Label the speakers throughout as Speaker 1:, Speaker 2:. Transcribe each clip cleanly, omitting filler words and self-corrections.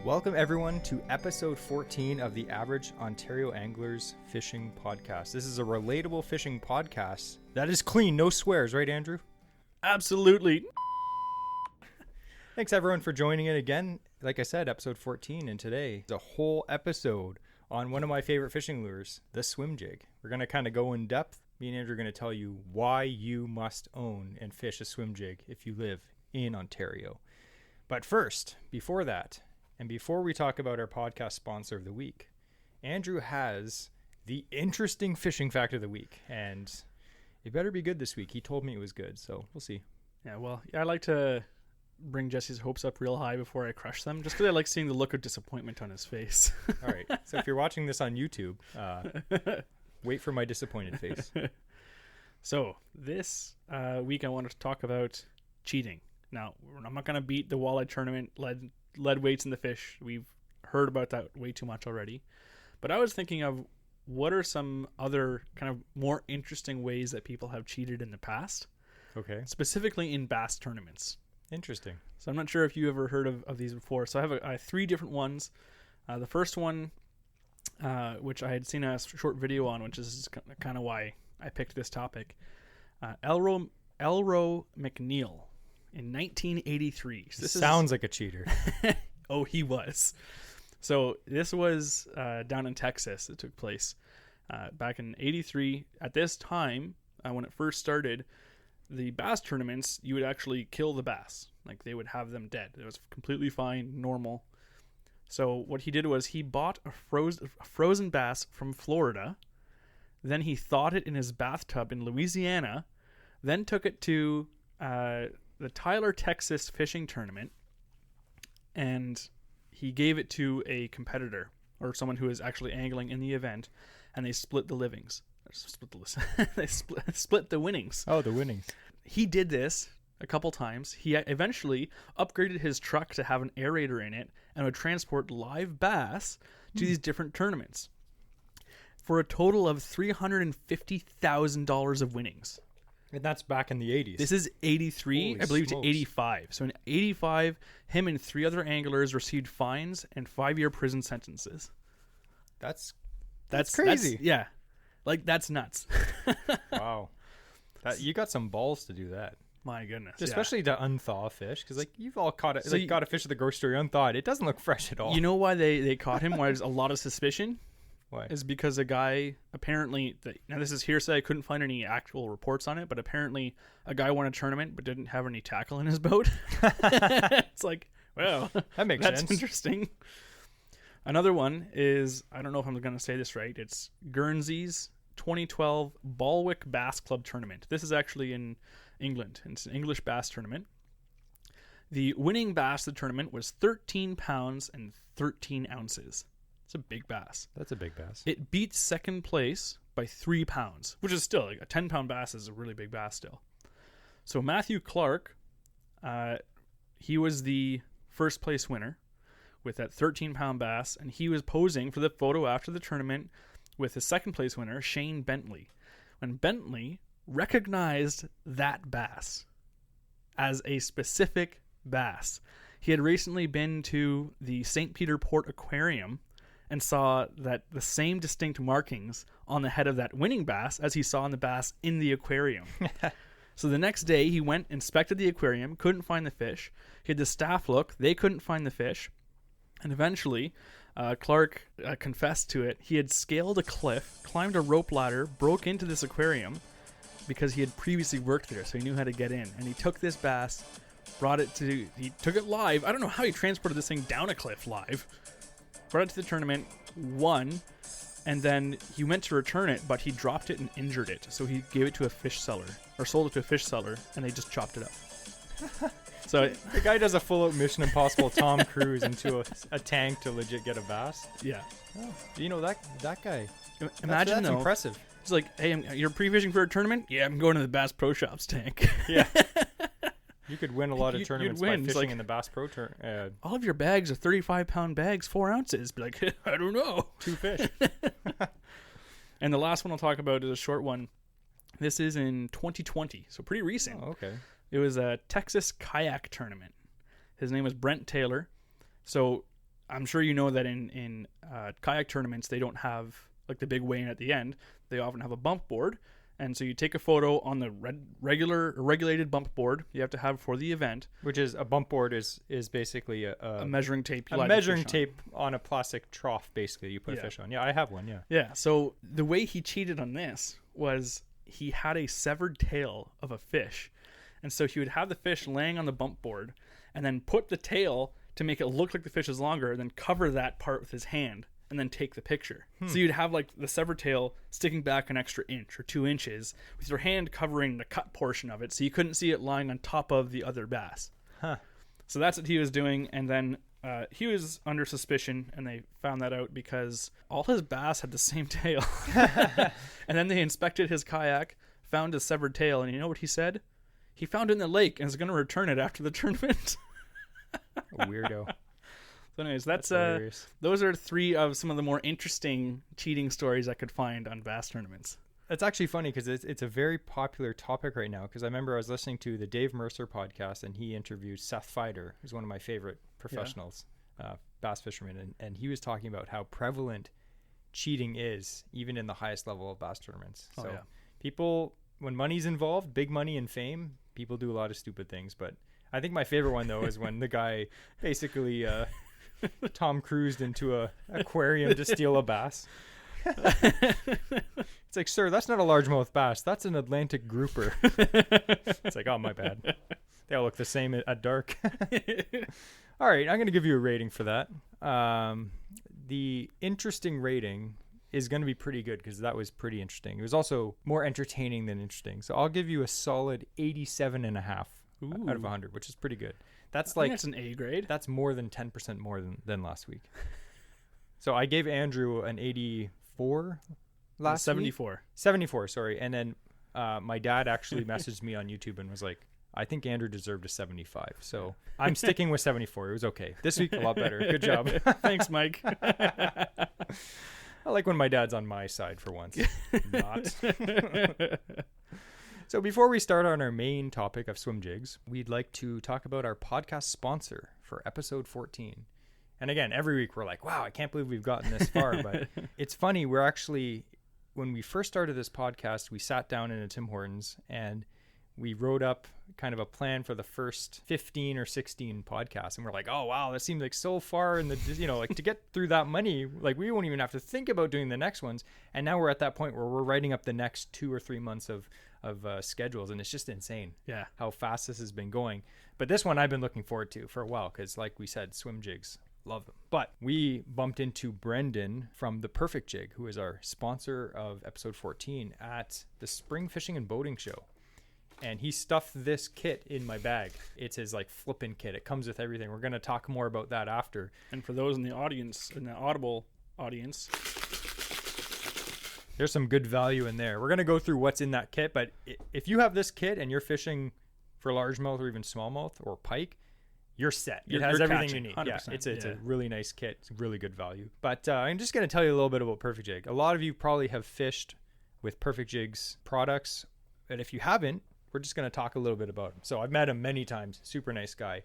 Speaker 1: Welcome everyone to episode 14 of the Average Ontario Anglers Fishing Podcast. This is a relatable fishing podcast that is clean, no swears, right Andrew?
Speaker 2: Absolutely.
Speaker 1: Thanks everyone for joining in again. Like I said, episode 14, and today is a whole episode on one of my favorite fishing lures, the swim jig. We're going to kind of go in depth. Me and Andrew are going to tell you why you must own and fish a swim jig if you live in Ontario. But first, before that, and before we talk about our podcast sponsor of the week, Andrew has the interesting fishing fact of the week, and it better be good this week. He told me it was good, so we'll see.
Speaker 2: Yeah, well, I like to bring Jesse's hopes up real high before I crush them, just because I like seeing the look of disappointment on his face.
Speaker 1: All right, so if you're watching this on YouTube, wait for my disappointed face.
Speaker 2: So this week I wanted to talk about cheating. Now, I'm not going to beat the walleye tournament, lead weights in the fish. We've heard about that way too much already. But I was thinking of what are some other kind of more interesting ways that people have cheated in the past.
Speaker 1: Okay.
Speaker 2: Specifically in bass tournaments.
Speaker 1: Interesting.
Speaker 2: So I'm not sure if you ever heard of these before. So I have three different ones. The first one, which I had seen a short video on, which is kind of why I picked this topic. Elro McNeil in 1983. So this
Speaker 1: sounds like a cheater.
Speaker 2: Oh, he was. So this was down in Texas. It took place back in 83. At this time, when it first started, the bass tournaments, you would actually kill the bass. Like, they would have them dead. It was completely fine, normal. So what he did was he bought a frozen bass from Florida. Then he thawed it in his bathtub in Louisiana. Then took it to the Tyler, Texas fishing tournament, and he gave it to a competitor or someone who was actually angling in the event, and they split the livings. They split the winnings.
Speaker 1: Oh, the winnings.
Speaker 2: He did this a couple times. He eventually upgraded his truck to have an aerator in it and would transport live bass to these different tournaments for a total of $350,000 of winnings.
Speaker 1: And that's back in the 80s.
Speaker 2: This is 83,
Speaker 1: Holy
Speaker 2: I believe,
Speaker 1: smokes.
Speaker 2: to 85. So in 85, him and three other anglers received fines and 5-year prison sentences.
Speaker 1: That's crazy.
Speaker 2: Yeah. Like, that's nuts.
Speaker 1: Wow. You got some balls to do that.
Speaker 2: My goodness.
Speaker 1: Especially to unthaw a fish, because like you've all caught it.
Speaker 2: So
Speaker 1: got a fish at the grocery store unthawed. It doesn't look fresh at all.
Speaker 2: You know why they caught him? Why there's a lot of suspicion?
Speaker 1: Why?
Speaker 2: Is because a guy apparently, now this is hearsay, I couldn't find any actual reports on it, but apparently a guy won a tournament but didn't have any tackle in his boat. It's like, well,
Speaker 1: That's
Speaker 2: sense. Interesting. Another one is, I don't know if I'm going to say this right, it's Guernsey's 2012 Balwick Bass Club Tournament. This is actually in England. It's an English bass tournament. The winning bass of the tournament was 13 pounds and 13 ounces. It's a big bass.
Speaker 1: That's a big bass.
Speaker 2: It beats second place by 3 pounds, which is still, like, a 10-pound bass is a really big bass still. So Matthew Clark, he was the first place winner with that 13-pound bass, and he was posing for the photo after the tournament with the second place winner, Shane Bentley. When Bentley recognized that bass as a specific bass, he had recently been to the St. Peter Port Aquarium and saw that the same distinct markings on the head of that winning bass as he saw on the bass in the aquarium. So the next day he went, inspected the aquarium, couldn't find the fish. He had the staff look, they couldn't find the fish. And eventually Clark confessed to it. He had scaled a cliff, climbed a rope ladder, broke into this aquarium because he had previously worked there, so he knew how to get in. And he took this bass, he took it live. I don't know how he transported this thing down a cliff live. Brought it to the tournament, won, and then he went to return it, but he dropped it and injured it. So he gave it to a fish seller, or sold it to a fish seller, and they just chopped it up. So
Speaker 1: the guy does a full-out Mission Impossible Tom Cruise into a tank to legit get a bass.
Speaker 2: Yeah.
Speaker 1: Oh, you know, that guy.
Speaker 2: Imagine,
Speaker 1: that's impressive.
Speaker 2: He's like, hey, you're pre-fishing for a tournament? Yeah, I'm going to the Bass Pro Shops tank.
Speaker 1: Yeah. You could win a lot of tournaments by fishing
Speaker 2: like,
Speaker 1: in the Bass Pro tournament.
Speaker 2: All of your bags are 35-pound bags, 4 ounces. Be like, I don't know.
Speaker 1: 2 fish.
Speaker 2: And the last one I'll talk about is a short one. This is in 2020, so pretty recent.
Speaker 1: Oh, okay.
Speaker 2: It was a Texas kayak tournament. His name was Brent Taylor. So I'm sure you know that in kayak tournaments, they don't have like the big weigh-in at the end. They often have a bump board. And so you take a photo on the regulated bump board you have to have for the event.
Speaker 1: Which is a bump board is basically
Speaker 2: a measuring tape.
Speaker 1: A measuring tape on a plastic trough, basically, you put a fish on. Yeah, I have one, yeah.
Speaker 2: Yeah, so the way he cheated on this was he had a severed tail of a fish. And so he would have the fish laying on the bump board and then put the tail to make it look like the fish is longer, then cover that part with his hand and then take the picture. So you'd have like the severed tail sticking back an extra inch or 2 inches with your hand covering the cut portion of it, so you couldn't see it lying on top of the other bass. So that's what he was doing. And then he was under suspicion, and they found that out because all his bass had the same tail. And then they inspected his kayak, found a severed tail, and you know what he said? He found it in the lake and is going to return it after the tournament.
Speaker 1: Weirdo.
Speaker 2: So anyways, that's those are 3 of some of the more interesting cheating stories I could find on bass tournaments.
Speaker 1: That's actually funny because it's a very popular topic right now, because I remember I was listening to the Dave Mercer podcast, and he interviewed Seth Feider, who's one of my favorite professionals, bass fishermen, and he was talking about how prevalent cheating is even in the highest level of bass tournaments. People, when money's involved, big money and fame, people do a lot of stupid things. But I think my favorite one, though, is when the guy basically Tom Cruised into a aquarium to steal a bass. It's like, sir, that's not a largemouth bass. That's an Atlantic grouper. It's like, oh, my bad. They all look the same at dark. All right, I'm going to give you a rating for that. The interesting rating is going to be pretty good because that was pretty interesting. It was also more entertaining than interesting. So I'll give you a solid 87.5 out of 100, which is pretty good. That's like,
Speaker 2: that's an A grade.
Speaker 1: That's more than 10% more than last week. So I gave Andrew an 84 last
Speaker 2: 74.
Speaker 1: week. 74, sorry. And then my dad actually messaged me on YouTube and was like, I think Andrew deserved a 75. So I'm sticking with 74. It was okay. This week, a lot better. Good job.
Speaker 2: Thanks, Mike.
Speaker 1: I like when my dad's on my side for once. Not. So before we start on our main topic of swim jigs, we'd like to talk about our podcast sponsor for episode 14. And again, every week we're like, wow, I can't believe we've gotten this far. But it's funny. We're actually, when we first started this podcast, we sat down in a Tim Hortons and we wrote up kind of a plan for the first 15 or 16 podcasts. And we're like, oh, wow, that seems like so far in the, like to get through that money, like we won't even have to think about doing the next ones. And now we're at that point where we're writing up the next 2 or 3 months of schedules. And it's just insane how fast this has been going. But this one I've been looking forward to for a while because, like we said, swim jigs. Love them. But we bumped into Brendan from The Perfect Jig, who is our sponsor of episode 14 at the Spring Fishing and Boating Show. And he stuffed this kit in my bag. It's his like flippin' kit. It comes with everything. We're going to talk more about that after.
Speaker 2: And for those in the audience, in the Audible audience,
Speaker 1: there's some good value in there. We're going to go through what's in that kit. But if you have this kit and you're fishing for largemouth or even smallmouth or pike, you're set. It has everything you need. Yeah, it's a really nice kit. It's really good value. But I'm just going to tell you a little bit about Perfect Jig. A lot of you probably have fished with Perfect Jig's products. And if you haven't, we're just going to talk a little bit about him. So I've met him many times. Super nice guy.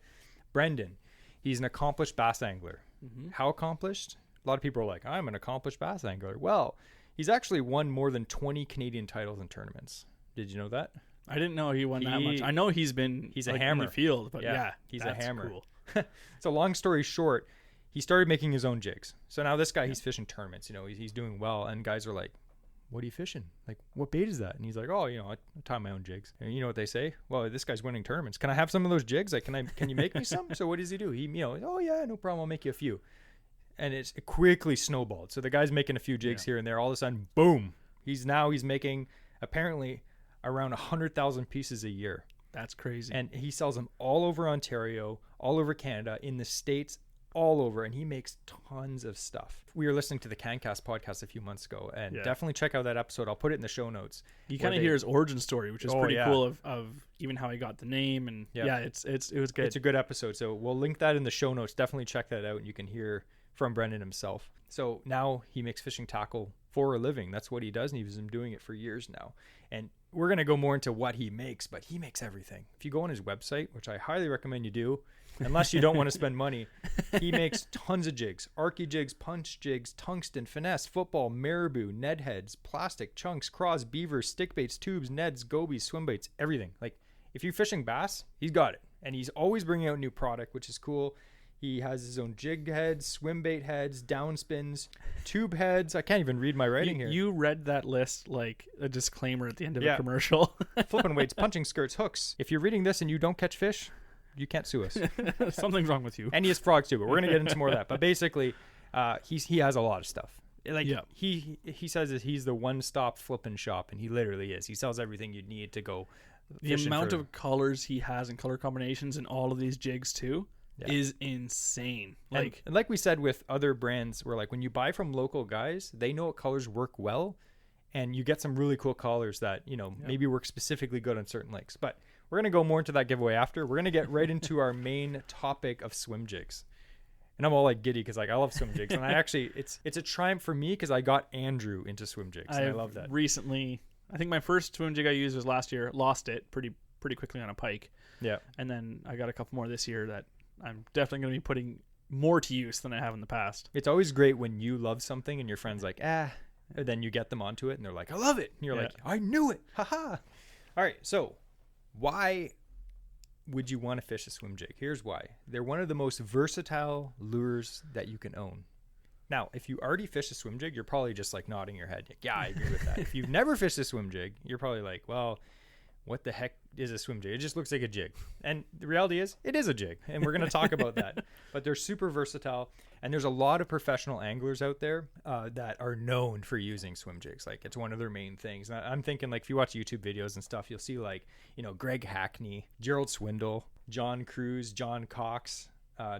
Speaker 1: Brendan, he's an accomplished bass angler. Mm-hmm. How accomplished? A lot of people are like, I'm an accomplished bass angler. Well, he's actually won more than 20 Canadian titles and tournaments. Did you know that?
Speaker 2: I didn't know he won that much. I know he's
Speaker 1: a
Speaker 2: like,
Speaker 1: hammer
Speaker 2: in the field, but
Speaker 1: he's a hammer.
Speaker 2: Cool.
Speaker 1: So long story short, he started making his own jigs. So now this guy, he's fishing tournaments. He's doing well, and guys are like, what are you fishing? Like, what bait is that? And he's like, oh, I tie my own jigs. And you know what they say? Well, this guy's winning tournaments. Can I have some of those jigs? Like, can you make me some? So what does he do? He, oh yeah, no problem. I'll make you a few. And it quickly snowballed. So the guy's making a few jigs here and there. All of a sudden, boom. He's making apparently around 100,000 pieces a year.
Speaker 2: That's crazy.
Speaker 1: And he sells them all over Ontario, all over Canada, in the States, all over, and he makes tons of stuff. We were listening to the CanCast podcast a few months ago, and definitely check out that episode. I'll put it in the show notes.
Speaker 2: You kind of hear his origin story, which is pretty cool of even how he got the name, and it was good.
Speaker 1: It's a good episode, so we'll link that in the show notes. Definitely check that out, and you can hear from Brendan himself. So now he makes fishing tackle for a living. That's what he does, and he's been doing it for years now. And we're going to go more into what he makes, but he makes everything. If you go on his website, which I highly recommend you do, unless you don't want to spend money. He makes tons of jigs, arky jigs, punch jigs, tungsten, finesse, football, marabou, Ned heads, plastic, chunks, craws, beavers, stick baits, tubes, Neds, gobies, swim baits, everything. Like if you're fishing bass, he's got it. And he's always bringing out new product, which is cool. He has his own jig heads, swim bait heads, down spins, tube heads. I can't even read my writing here.
Speaker 2: You read that list like a disclaimer at the end of a commercial.
Speaker 1: Flipping weights, punching skirts, hooks. If you're reading this and you don't catch fish, you can't sue us.
Speaker 2: Something's wrong with you.
Speaker 1: And he has frogs too, but we're going to get into more of that. But basically, he has a lot of stuff. Like he says that he's the one-stop flipping shop, and he literally is. He sells everything you need to go
Speaker 2: the amount of colors he has and color combinations in all of these jigs too is insane. Like
Speaker 1: and like we said with other brands, where like when you buy from local guys, they know what colors work well, and you get some really cool colors that maybe work specifically good on certain lakes. But we're gonna go more into that giveaway after. We're gonna get right into our main topic of swim jigs. And I'm all like giddy because like I love swim jigs, and I actually it's a triumph for me because I got Andrew into swim jigs, and I love that.
Speaker 2: Recently, I think my first swim jig I used was last year. Lost it pretty quickly on a pike. Yeah. And then I got a couple more this year that I'm definitely going to be putting more to use than I have in the past.
Speaker 1: It's always great when you love something and your friend's like, and then you get them onto it and they're like, I love it. And you're like, I knew it. Haha. All right. So why would you want to fish a swim jig? Here's why. They're one of the most versatile lures that you can own. Now, if you already fish a swim jig, you're probably just like nodding your head. Like, yeah, I agree with that. If you've never fished a swim jig, you're probably like, well, what the heck is a swim jig? It just looks like a jig. And the reality is, it is a jig. And we're going to talk about that. But they're super versatile. And there's a lot of professional anglers out there that are known for using swim jigs. Like, it's one of their main things. And I'm thinking, like, if you watch YouTube videos and stuff, you'll see, like, Greg Hackney, Gerald Swindle, John Cruz, John Cox,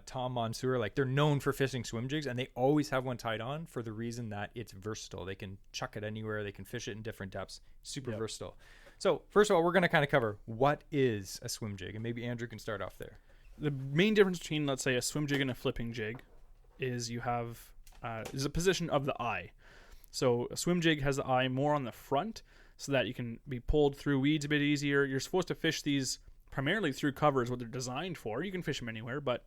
Speaker 1: Tom Monsoor. Like, they're known for fishing swim jigs, and they always have one tied on for the reason that it's versatile. They can chuck it anywhere. They can fish it in different depths. Super versatile. So first of all, we're going to kind of cover what is a swim jig, and maybe Andrew can start off there.
Speaker 2: The main difference between, let's say, a swim jig and a flipping jig is you have is a position of the eye. So a swim jig has the eye more on the front so that you can be pulled through weeds a bit easier. You're supposed to fish these primarily through cover is what they're designed for. You can fish them anywhere, but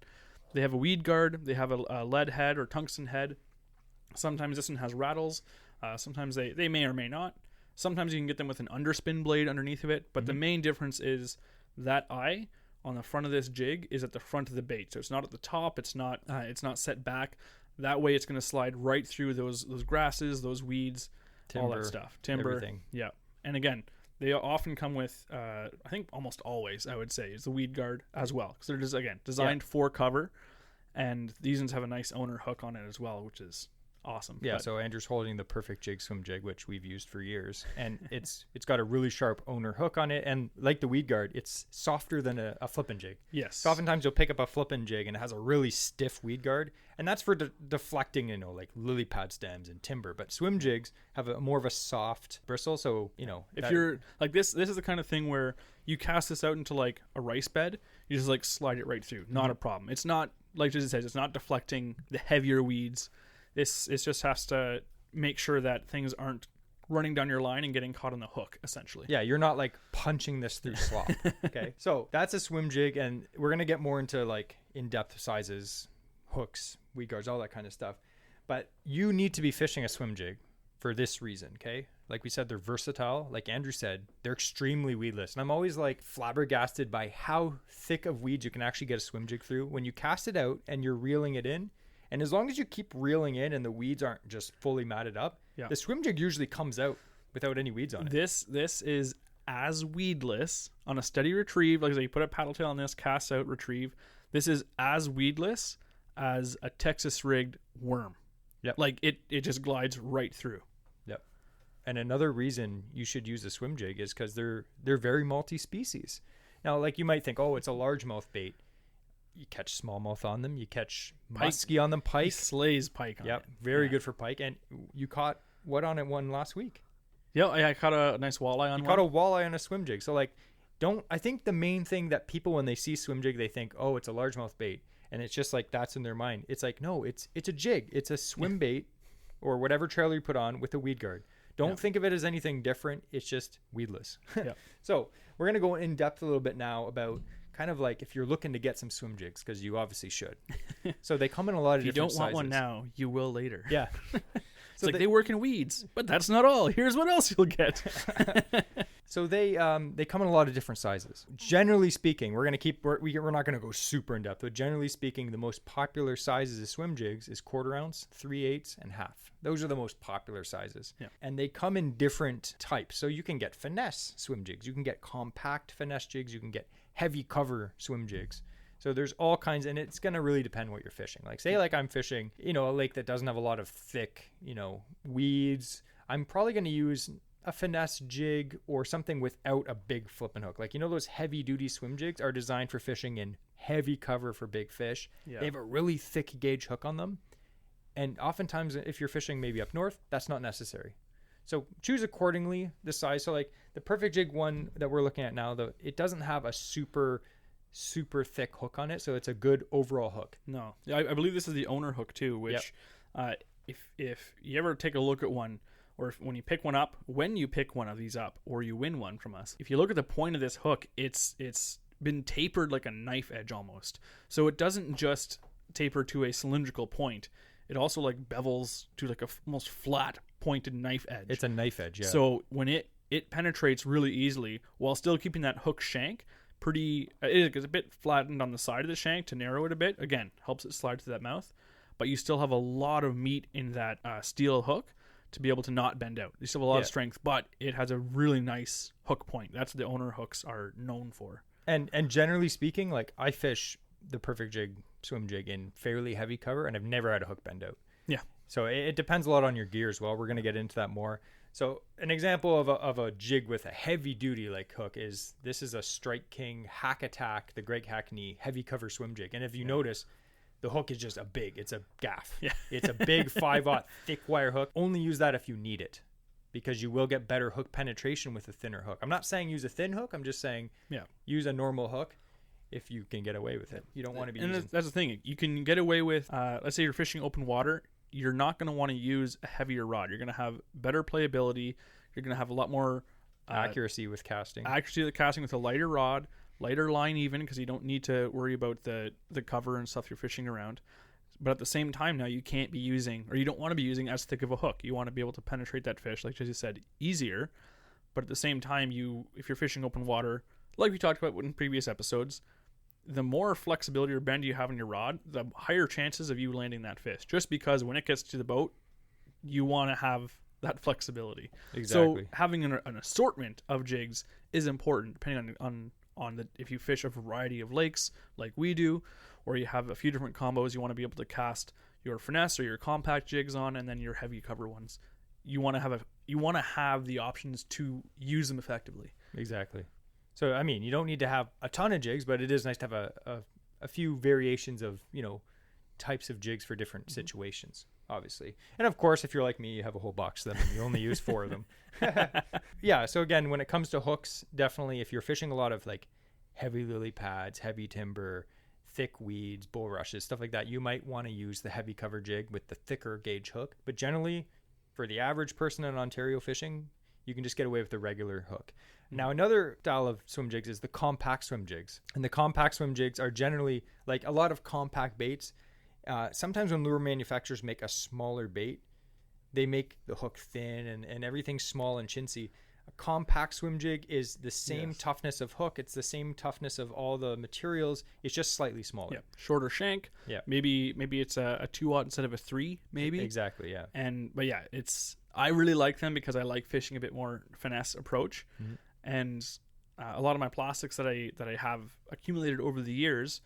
Speaker 2: they have a weed guard. They have a lead head or tungsten head. Sometimes this one has rattles. Sometimes they may or may not. Sometimes you can get them with an underspin blade underneath of it, but the main difference is that eye on the front of this jig is at the front of the bait. So it's not at the top. It's not set back. That way it's going to slide right through those grasses, those weeds, timber, all that stuff. Timber. Everything. Yeah. And again, they often come with, I think almost always, I would say, is the weed guard as well. Because they're just, again, designed for cover. And these ones have a nice owner hook on it as well, which is awesome.
Speaker 1: Yeah, so Andrew's holding the perfect jig swim jig, which we've used for years, and it's got a really sharp owner hook on it, and like the weed guard, it's softer than a flipping jig.
Speaker 2: Yes.
Speaker 1: So oftentimes you'll pick up a flipping jig and it has a really stiff weed guard, and that's for deflecting, like lily pad stems and timber. But swim jigs have more of a soft bristle, so
Speaker 2: if you're like this is the kind of thing where you cast this out into like a rice bed, you just like slide it right through. Not a problem. It's not, like Jason says, it's not deflecting the heavier weeds. It just has to make sure that things aren't running down your line and getting caught on the hook, essentially.
Speaker 1: Yeah, you're not like punching this through slop. Okay, so that's a swim jig, and we're going to get more into like in-depth sizes, hooks, weed guards, all that kind of stuff. But you need to be fishing a swim jig for this reason, okay? Like we said, they're versatile. Like Andrew said, they're extremely weedless. And I'm always like flabbergasted by how thick of weeds you can actually get a swim jig through when you cast it out and you're reeling it in. And as long as you keep reeling in and the weeds aren't just fully matted up, the swim jig usually comes out without any weeds on it.
Speaker 2: This is as weedless on a steady retrieve. Like I say, you put a paddle tail on this, cast out, retrieve. This is as weedless as a Texas rigged worm.
Speaker 1: Yep.
Speaker 2: Like it just glides right through.
Speaker 1: Yep. And another reason you should use a swim jig is because they're very multi-species. Now, like you might think, oh, it's a largemouth bait. You catch smallmouth on them. You catch muskie on them. Pike.
Speaker 2: He slays pike on it.
Speaker 1: Yep, very good for pike. And you caught what on it one last week?
Speaker 2: Yeah, I caught a nice walleye on one.
Speaker 1: You caught a walleye on a swim jig. So like, I think the main thing that people, when they see swim jig, they think, oh, it's a largemouth bait. And it's just like, that's in their mind. It's like, no, it's a jig. It's a swim bait or whatever trailer you put on with a weed guard. Don't think of it as anything different. It's just weedless. So we're going to go in depth a little bit now about kind of like if you're looking to get some swim jigs, because you obviously should. So they come in a lot of
Speaker 2: If you
Speaker 1: different
Speaker 2: don't want
Speaker 1: sizes.
Speaker 2: one now, you will later.
Speaker 1: Yeah.
Speaker 2: It's like they work in weeds, but that's not all. Here's what else you'll get.
Speaker 1: So they come in a lot of different sizes. Generally speaking, we're not going to go super in depth, but generally speaking, the most popular sizes of swim jigs is 1/4 ounce, 3/8, and half. Those are the most popular sizes.
Speaker 2: Yeah.
Speaker 1: And they come in different types. So you can get finesse swim jigs, you can get compact finesse jigs, you can get heavy cover swim jigs. So there's all kinds, and it's going to really depend what you're fishing. Like say like I'm fishing, a lake that doesn't have a lot of thick, weeds. I'm probably going to use a finesse jig or something without a big flipping hook. Like, those heavy duty swim jigs are designed for fishing in heavy cover for big fish. Yeah. They have a really thick gauge hook on them. And oftentimes if you're fishing maybe up north, that's not necessary. So choose accordingly the size. So like the Perfect Jig one that we're looking at now, though, it doesn't have a super thick hook on it, so it's a good overall hook.
Speaker 2: No, I believe this is the owner hook too, which if you ever take a look at one, or when you pick one of these up, or you win one from us, if you look at the point of this hook, it's been tapered like a knife edge almost. So it doesn't just taper to a cylindrical point, it also like bevels to like a almost flat pointed knife edge.
Speaker 1: It's a knife edge, yeah.
Speaker 2: So when it penetrates really easily while still keeping that hook shank it's a bit flattened on the side of the shank to narrow it a bit. Again, helps it slide to that mouth, but you still have a lot of meat in that steel hook to be able to not bend out. You still have a lot of strength, but it has a really nice hook point. That's what the owner hooks are known for.
Speaker 1: And generally speaking, like I fish the Perfect Jig swim jig in fairly heavy cover, and I've never had a hook bend out.
Speaker 2: Yeah.
Speaker 1: So it depends a lot on your gear as well. We're going to get into that more. So an example of a jig with a heavy duty like hook is a Strike King Hack Attack, the Greg Hackney heavy cover swim jig. And if you notice, the hook is just it's a gaff. Yeah. It's a big 5/0 thick wire hook. Only use that if you need it, because you will get better hook penetration with a thinner hook. I'm not saying use a thin hook. I'm just saying use a normal hook if you can get away with it. You don't want to be using...
Speaker 2: That's the thing. You can get away with, let's say you're fishing open water, you're not going to want to use a heavier rod. You're going to have better playability. You're going to have a lot more
Speaker 1: accuracy with casting.
Speaker 2: Accuracy with casting with a lighter rod, lighter line even, because you don't need to worry about the cover and stuff you're fishing around. But at the same time now, you can't be using, or you don't want to be using as thick of a hook. You want to be able to penetrate that fish, like Jesse said, easier. But at the same time, if you're fishing open water, like we talked about in previous episodes, the more flexibility or bend you have in your rod, the higher chances of you landing that fish. Just because when it gets to the boat, you want to have that flexibility.
Speaker 1: Exactly.
Speaker 2: So having an assortment of jigs is important, depending on if you fish a variety of lakes like we do, or you have a few different combos you want to be able to cast your finesse or your compact jigs on, and then your heavy cover ones. You want to have the options to use them effectively.
Speaker 1: Exactly. So, I mean, you don't need to have a ton of jigs, but it is nice to have a few variations of, types of jigs for different situations, obviously. And of course, if you're like me, you have a whole box of them and you only use 4 of them. Yeah. So again, when it comes to hooks, definitely if you're fishing a lot of like heavy lily pads, heavy timber, thick weeds, bulrushes, stuff like that, you might want to use the heavy cover jig with the thicker gauge hook. But generally, for the average person in Ontario fishing, you can just get away with the regular hook. Now, another style of swim jigs is the compact swim jigs. And the compact swim jigs are generally like a lot of compact baits. Sometimes when lure manufacturers make a smaller bait, they make the hook thin and everything small and chintzy. A compact swim jig is the same toughness of hook. It's the same toughness of all the materials. It's just slightly smaller.
Speaker 2: Yeah. Shorter shank. Yeah. Maybe it's a 2/0 instead of a 3, maybe.
Speaker 1: Exactly, yeah.
Speaker 2: But yeah, I really like them because I like fishing a bit more finesse approach. Mm-hmm. And a lot of my plastics that I have accumulated over the years,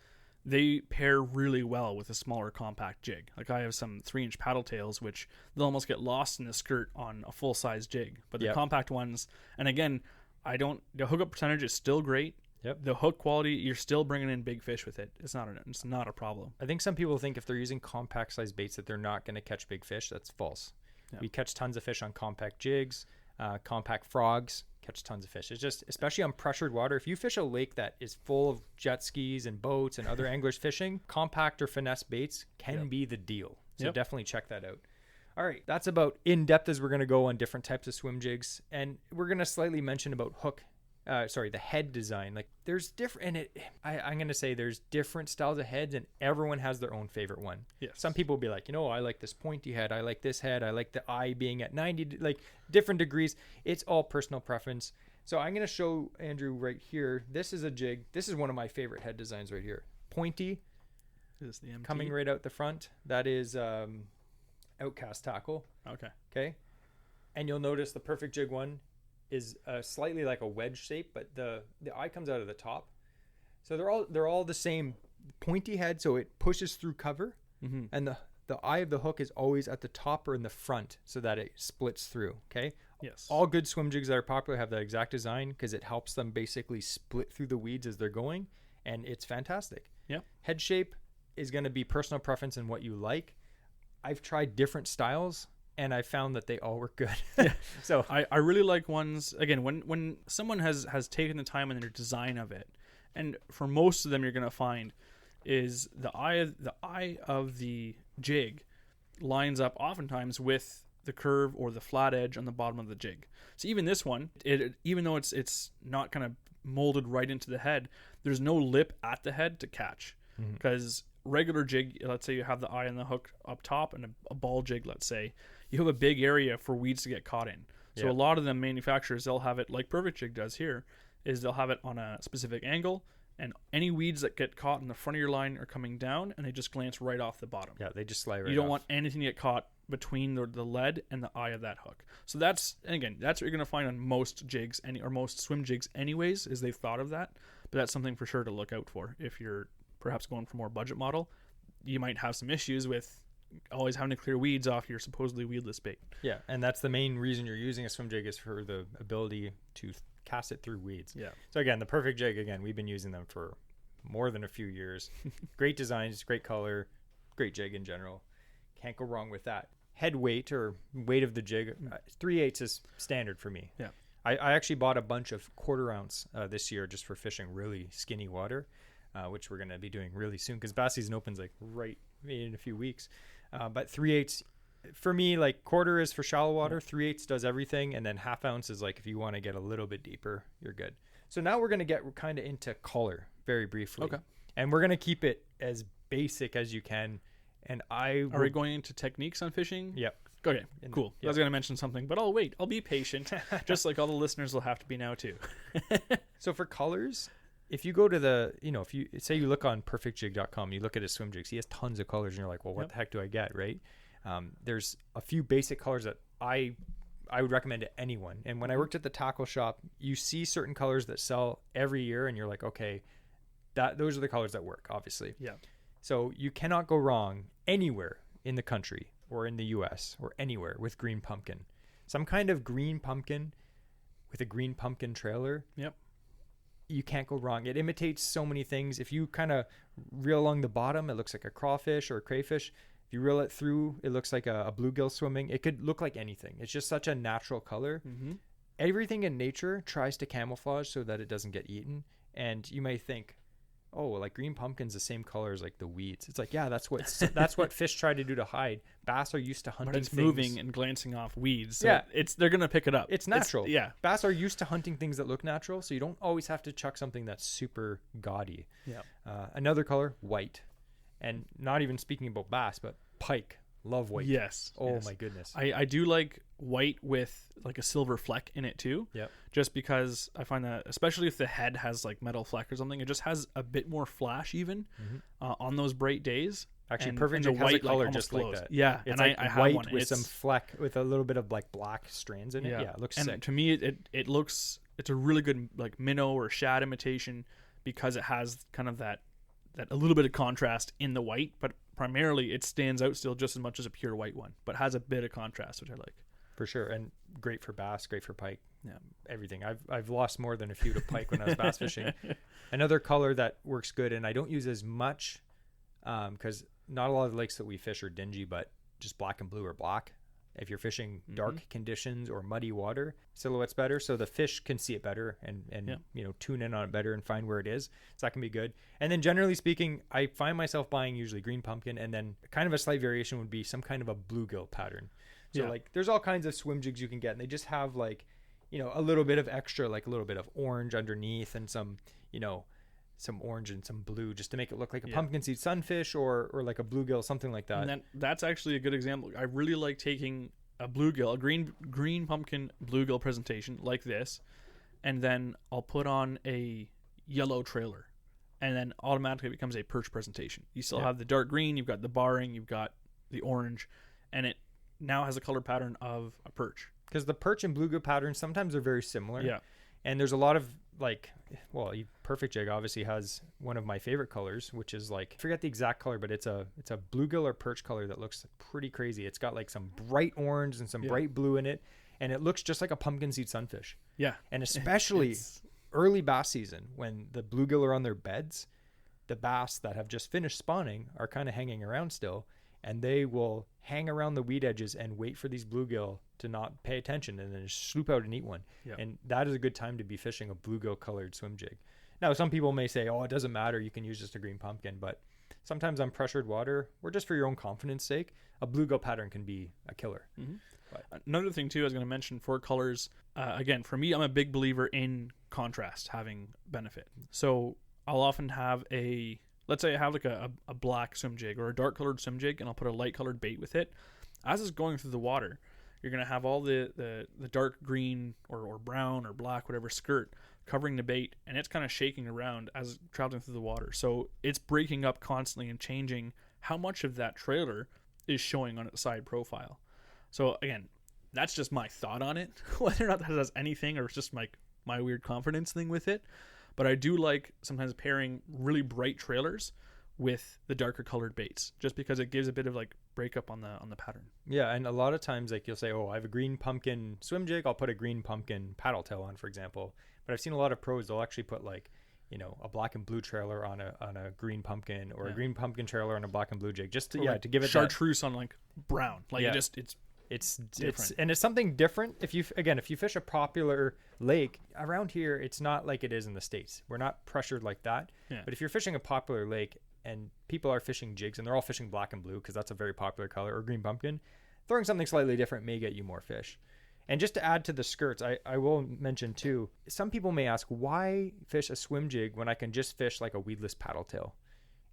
Speaker 2: they pair really well with a smaller compact jig. Like I have some 3-inch paddle tails, which they'll almost get lost in the skirt on a full size jig. But the compact ones, and again, the hookup percentage is still great. Yep. The hook quality, you're still bringing in big fish with it. It's not a problem.
Speaker 1: I think some people think if they're using compact size baits that they're not going to catch big fish. That's false. Yep. We catch tons of fish on compact jigs, compact frogs. Catch tons of fish. It's just, especially on pressured water, if you fish a lake that is full of jet skis and boats and other anglers fishing, compact or finesse baits can be the deal. So definitely check that out. All right, that's about in depth as we're going to go on different types of swim jigs, and we're going to slightly mention about hook the head design. Like there's different, and I'm going to say there's different styles of heads, and everyone has their own favorite one.
Speaker 2: Yes.
Speaker 1: Some people will be like, I like this pointy head. I like this head. I like the eye being at 90, like different degrees. It's all personal preference. So I'm going to show Andrew right here. This is a jig. This is one of my favorite head designs right here. Pointy.
Speaker 2: Is the MT?
Speaker 1: Coming right out the front. That is outcast tackle. Okay. And you'll notice the perfect jig one is slightly like a wedge shape, but the eye comes out of the top. So they're all the same pointy head, so it pushes through cover, and the eye of the hook is always at the top or in the front, so that it splits through. Okay.
Speaker 2: Yes.
Speaker 1: All good swim jigs that are popular have that exact design because it helps them basically split through the weeds as they're going, and it's fantastic.
Speaker 2: Yeah.
Speaker 1: Head shape is going to be personal preference and what you like. I've tried different styles, and I found that they all work good.
Speaker 2: Yeah.
Speaker 1: So
Speaker 2: I really like ones, again, when someone has taken the time in their design of it, and for most of them you're going to find is the eye of the jig lines up oftentimes with the curve or the flat edge on the bottom of the jig. So even this one, even though it's not kind of molded right into the head, there's no lip at the head to catch. Because regular jig, let's say you have the eye and the hook up top, and a ball jig, let's say, you have a big area for weeds to get caught in. So a lot of the manufacturers, they'll have it like Perfect Jig does here, is they'll have it on a specific angle, and any weeds that get caught in the front of your line are coming down, and they just glance right off the bottom.
Speaker 1: Yeah, they just slide right off.
Speaker 2: You don't want anything to get caught between the lead and the eye of that hook. So that's what you're going to find on most jigs, or most swim jigs anyways, is they've thought of that. But that's something for sure to look out for. If you're perhaps going for more budget model, you might have some issues with always having to clear weeds off your supposedly weedless bait.
Speaker 1: Yeah, and that's the main reason you're using a swim jig, is for the ability to cast it through weeds.
Speaker 2: Yeah.
Speaker 1: So again, the Perfect Jig, again, we've been using them for more than a few years. Great designs, great color, great jig in general. Can't go wrong with that. Head weight or weight of the jig, 3/8 is standard for me.
Speaker 2: Yeah.
Speaker 1: I actually bought a bunch of 1/4 ounce this year just for fishing really skinny water, which we're going to be doing really soon because bass season opens like right in a few weeks. But 3/8 for me, like 1/4 is for shallow water, 3/8 does everything, and then 1/2 ounce is like if you want to get a little bit deeper, you're good. So now we're going to get kind of into color very briefly.
Speaker 2: Okay.
Speaker 1: And we're going to keep it as basic as you can. And
Speaker 2: Are we going into techniques on fishing?
Speaker 1: Yep.
Speaker 2: Okay, cool.
Speaker 1: Yep.
Speaker 2: I was going to mention something, but I'll wait. I'll be patient, just like all the listeners will have to be now too.
Speaker 1: So for colors, if you go to if you say you look on perfectjig.com, you look at his swim jigs, he has tons of colors, and you're like, well, what the heck do I get, right? There's a few basic colors that I would recommend to anyone. And when I worked at the tackle shop, you see certain colors that sell every year, and you're like, okay, those are the colors that work, obviously.
Speaker 2: Yeah.
Speaker 1: So you cannot go wrong anywhere in the country or in the US or anywhere with green pumpkin. Some kind of green pumpkin with a green pumpkin trailer.
Speaker 2: Yep.
Speaker 1: You can't go wrong. It imitates so many things. If you kind of reel along the bottom, it looks like a crawfish or a crayfish. If you reel it through, it looks like a bluegill swimming. It could look like anything. It's just such a natural color.
Speaker 2: Mm-hmm.
Speaker 1: Everything in nature tries to camouflage so that it doesn't get eaten. And you may think, oh, like green pumpkin's the same color as like the weeds. It's like, yeah, that's what fish try to do to hide. Bass are used to hunting
Speaker 2: things. But it's moving and glancing off weeds. So
Speaker 1: yeah.
Speaker 2: They're going to pick it up.
Speaker 1: It's natural.
Speaker 2: Yeah.
Speaker 1: Bass are used to hunting things that look natural, so you don't always have to chuck something that's super gaudy.
Speaker 2: Yeah.
Speaker 1: Another color, white. And not even speaking about bass, but pike. Love white.
Speaker 2: Yes.
Speaker 1: Oh
Speaker 2: yes.
Speaker 1: my goodness.
Speaker 2: I do like white with like a silver fleck in it too.
Speaker 1: Yep.
Speaker 2: Just because I find that, especially if the head has like metal fleck or something, it just has a bit more flash even on those bright days.
Speaker 1: Actually, Perfect Jig has a color just
Speaker 2: glows.
Speaker 1: like that.
Speaker 2: Yeah.
Speaker 1: It's
Speaker 2: and
Speaker 1: like
Speaker 2: I have
Speaker 1: white
Speaker 2: one.
Speaker 1: with some fleck with a little bit of like black strands in it. Yeah, it looks
Speaker 2: and
Speaker 1: sick.
Speaker 2: To me, it looks, it's a really good like minnow or shad imitation because it has kind of that a little bit of contrast in the white, but primarily it stands out still just as much as a pure white one, but has a bit of contrast, which I like.
Speaker 1: For sure. And great for bass, great for pike.
Speaker 2: Yeah.
Speaker 1: Everything. I've lost more than a few to pike when I was bass fishing. Another color that works good, and I don't use as much because not a lot of the lakes that we fish are dingy, but just black and blue or black. If you're fishing dark conditions or muddy water, silhouette's better, so the fish can see it better and tune in on it better and find where it is. So that can be good. And then generally speaking, I find myself buying usually green pumpkin, and then kind of a slight variation would be some kind of a bluegill pattern. So like there's all kinds of swim jigs you can get, and they just have like a little bit of extra, like a little bit of orange underneath and some orange and some blue, just to make it look like a pumpkin seed sunfish or like a bluegill, something like that.
Speaker 2: And that's actually a good example. I really like taking a bluegill, a green pumpkin bluegill presentation like this, and then I'll put on a yellow trailer, and then automatically it becomes a perch presentation. You still have the dark green, you've got the barring, you've got the orange, and it now has a color pattern of a perch.
Speaker 1: Because the perch and bluegill patterns sometimes are very similar.
Speaker 2: Yeah.
Speaker 1: And there's a lot of Perfect Jig obviously has one of my favorite colors, which is like, I forget the exact color, but it's a bluegill or perch color that looks pretty crazy. It's got like some bright orange and some bright blue in it, and it looks just like a pumpkin seed sunfish.
Speaker 2: Yeah.
Speaker 1: And especially early bass season, when the bluegill are on their beds, the bass that have just finished spawning are kind of hanging around still, and they will hang around the weed edges and wait for these bluegill to not pay attention and then just swoop out and eat one. Yep. And that is a good time to be fishing a bluegill colored swim jig. Now, some people may say, oh, it doesn't matter, you can use just a green pumpkin, but sometimes on pressured water, or just for your own confidence sake, a bluegill pattern can be a killer.
Speaker 2: Mm-hmm. Another thing too I was going to mention for colors, again, for me, I'm a big believer in contrast having benefit. So I'll often have let's say I have like a black swim jig or a dark colored swim jig, and I'll put a light colored bait with it. As it's going through the water, you're going to have all the dark green or brown or black, whatever skirt covering the bait, and it's kind of shaking around as traveling through the water. So it's breaking up constantly and changing how much of that trailer is showing on its side profile. So again, that's just my thought on it, whether or not that has anything or it's just my weird confidence thing with it. But I do like sometimes pairing really bright trailers with the darker colored baits, just because it gives a bit of like breakup on the pattern.
Speaker 1: Yeah, and a lot of times like you'll say, oh, I have a green pumpkin swim jig, I'll put a green pumpkin paddle tail on, for example. But I've seen a lot of pros, they'll actually put like, a black and blue trailer on a green pumpkin, or a green pumpkin trailer on a black and blue jig, just to to give it
Speaker 2: chartreuse on like brown. Like
Speaker 1: it's
Speaker 2: different.
Speaker 1: It's something different. If you fish a popular lake around here, it's not like it is in the States. We're not pressured like that. Yeah. But if you're fishing a popular lake and people are fishing jigs and they're all fishing black and blue because that's a very popular color, or green pumpkin, throwing something slightly different may get you more fish. And just to add to the skirts, I will mention too, some people may ask, why fish a swim jig when I can just fish like a weedless paddle tail?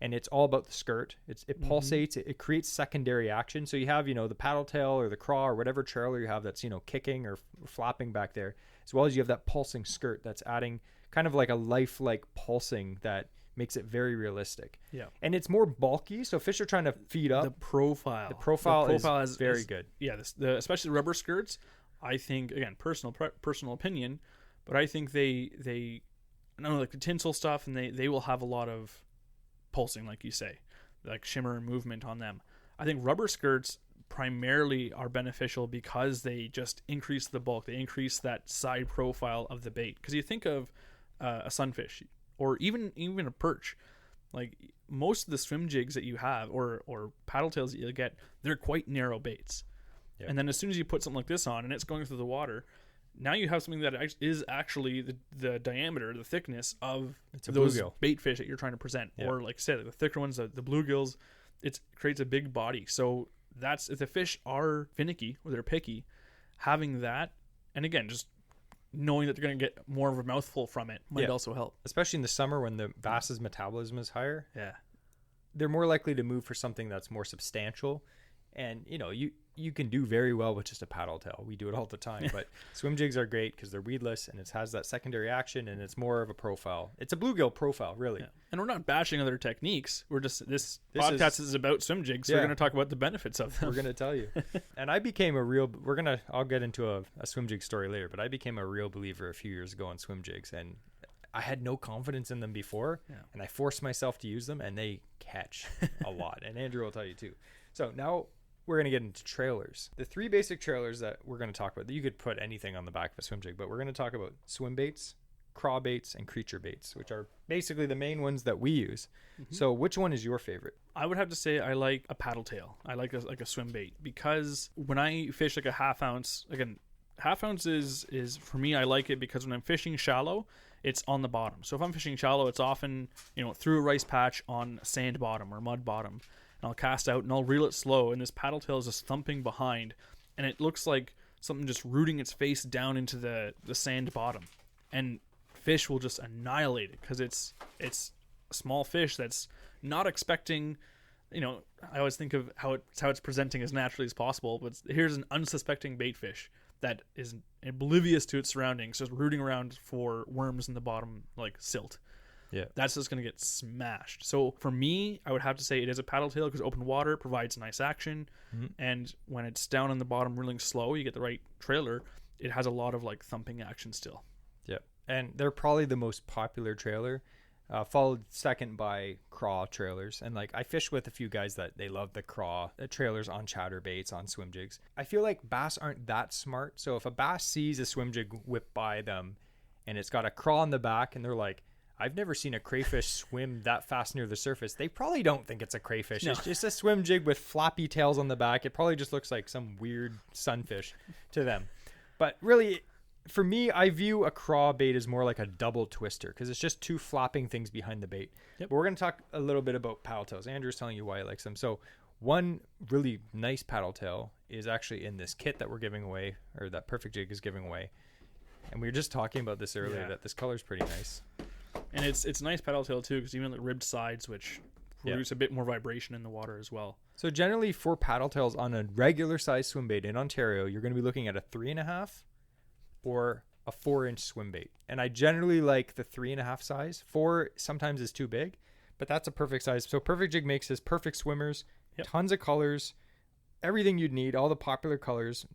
Speaker 1: And it's all about the skirt. It pulsates, it creates secondary action. So you have, the paddle tail or the craw or whatever trailer you have that's, kicking or flapping back there, as well as you have that pulsing skirt that's adding kind of like a lifelike pulsing that makes it very realistic. Yeah. And it's more bulky, so fish are trying to feed up.
Speaker 2: The profile
Speaker 1: is very good.
Speaker 2: Yeah, especially the rubber skirts, I think, again, personal opinion, but I think they I don't know, like the tinsel stuff, and they will have a lot of pulsing, like you say, like shimmer and movement on them. I think rubber skirts primarily are beneficial because they just increase the bulk, they increase that side profile of the bait. Because you think of a sunfish or even a perch, like most of the swim jigs that you have or paddle tails that you'll get, they're quite narrow baits. Yep. And then as soon as you put something like this on and it's going through the water, now you have something that is actually the diameter, the thickness of those bluegill bait fish that you're trying to present. Yep. Or like I said, the thicker ones, the bluegills, it creates a big body. So that's, if the fish are finicky or they're picky, having that, and again, just knowing that they're going to get more of a mouthful from it might also help.
Speaker 1: Especially in the summer when the bass's metabolism is higher.
Speaker 2: Yeah.
Speaker 1: They're more likely to move for something that's more substantial. And, you can do very well with just a paddle tail. We do it all the time. But swim jigs are great because they're weedless and it has that secondary action and it's more of a profile. It's a bluegill profile, really. Yeah.
Speaker 2: And we're not bashing other techniques. We're just, this podcast is about swim jigs. So we're going to talk about the benefits of them.
Speaker 1: We're going to tell you. And I became I'll get into a swim jig story later, but I became a real believer a few years ago on swim jigs. And I had no confidence in them before. Yeah. And I forced myself to use them and they catch a lot. And Andrew will tell you too. So now we're going to get into trailers. The three basic trailers that we're going to talk about, you could put anything on the back of a swim jig, but we're going to talk about swim baits, craw baits, and creature baits, which are basically the main ones that we use. Mm-hmm. So which one is your favorite?
Speaker 2: I would have to say I like a paddle tail. I like a swim bait because when I fish like a half ounce, again, half ounce is for me, I like it because when I'm fishing shallow, it's on the bottom. So if I'm fishing shallow, it's often, through a rice patch on sand bottom or mud bottom. And I'll cast out and I'll reel it slow, and this paddle tail is just thumping behind, and it looks like something just rooting its face down into the sand bottom, and fish will just annihilate it because it's a small fish that's not expecting. I always think of how it's presenting as naturally as possible, but here's an unsuspecting bait fish that is oblivious to its surroundings, just rooting around for worms in the bottom like silt.
Speaker 1: Yeah,
Speaker 2: that's just going to get smashed. So for me, I would have to say it is a paddle tail because open water provides nice action, and when it's down on the bottom reeling slow, you get the right trailer. It has a lot of like thumping action still.
Speaker 1: Yeah, and they're probably the most popular trailer. Followed second by craw trailers. And like I fish with a few guys that they love the craw trailers on chatterbaits, on swim jigs. I feel like bass aren't that smart. So if a bass sees a swim jig whip by them and it's got a craw on the back and they're like, I've never seen a crayfish swim that fast near the surface, they probably don't think it's a crayfish. No. It's just a swim jig with floppy tails on the back. It probably just looks like some weird sunfish to them. But really, for me, I view a craw bait as more like a double twister because it's just two flopping things behind the bait. Yep. But we're going to talk a little bit about paddle tails. Andrew's telling you why he likes them. So one really nice paddle tail is actually in this kit that we're giving away, or that Perfect Jig is giving away. And we were just talking about this earlier, that this color's pretty nice.
Speaker 2: And it's nice paddle tail too because even the ribbed sides, which produce a bit more vibration in the water as well.
Speaker 1: So generally for paddle tails on a regular size swim bait in Ontario, you're going to be looking at a 3.5 or a 4-inch swim bait. And I generally like the 3.5 size. 4 sometimes is too big, but that's a perfect size. So Perfect Jig makes his perfect swimmers, tons of colors, everything you'd need, all the popular colors,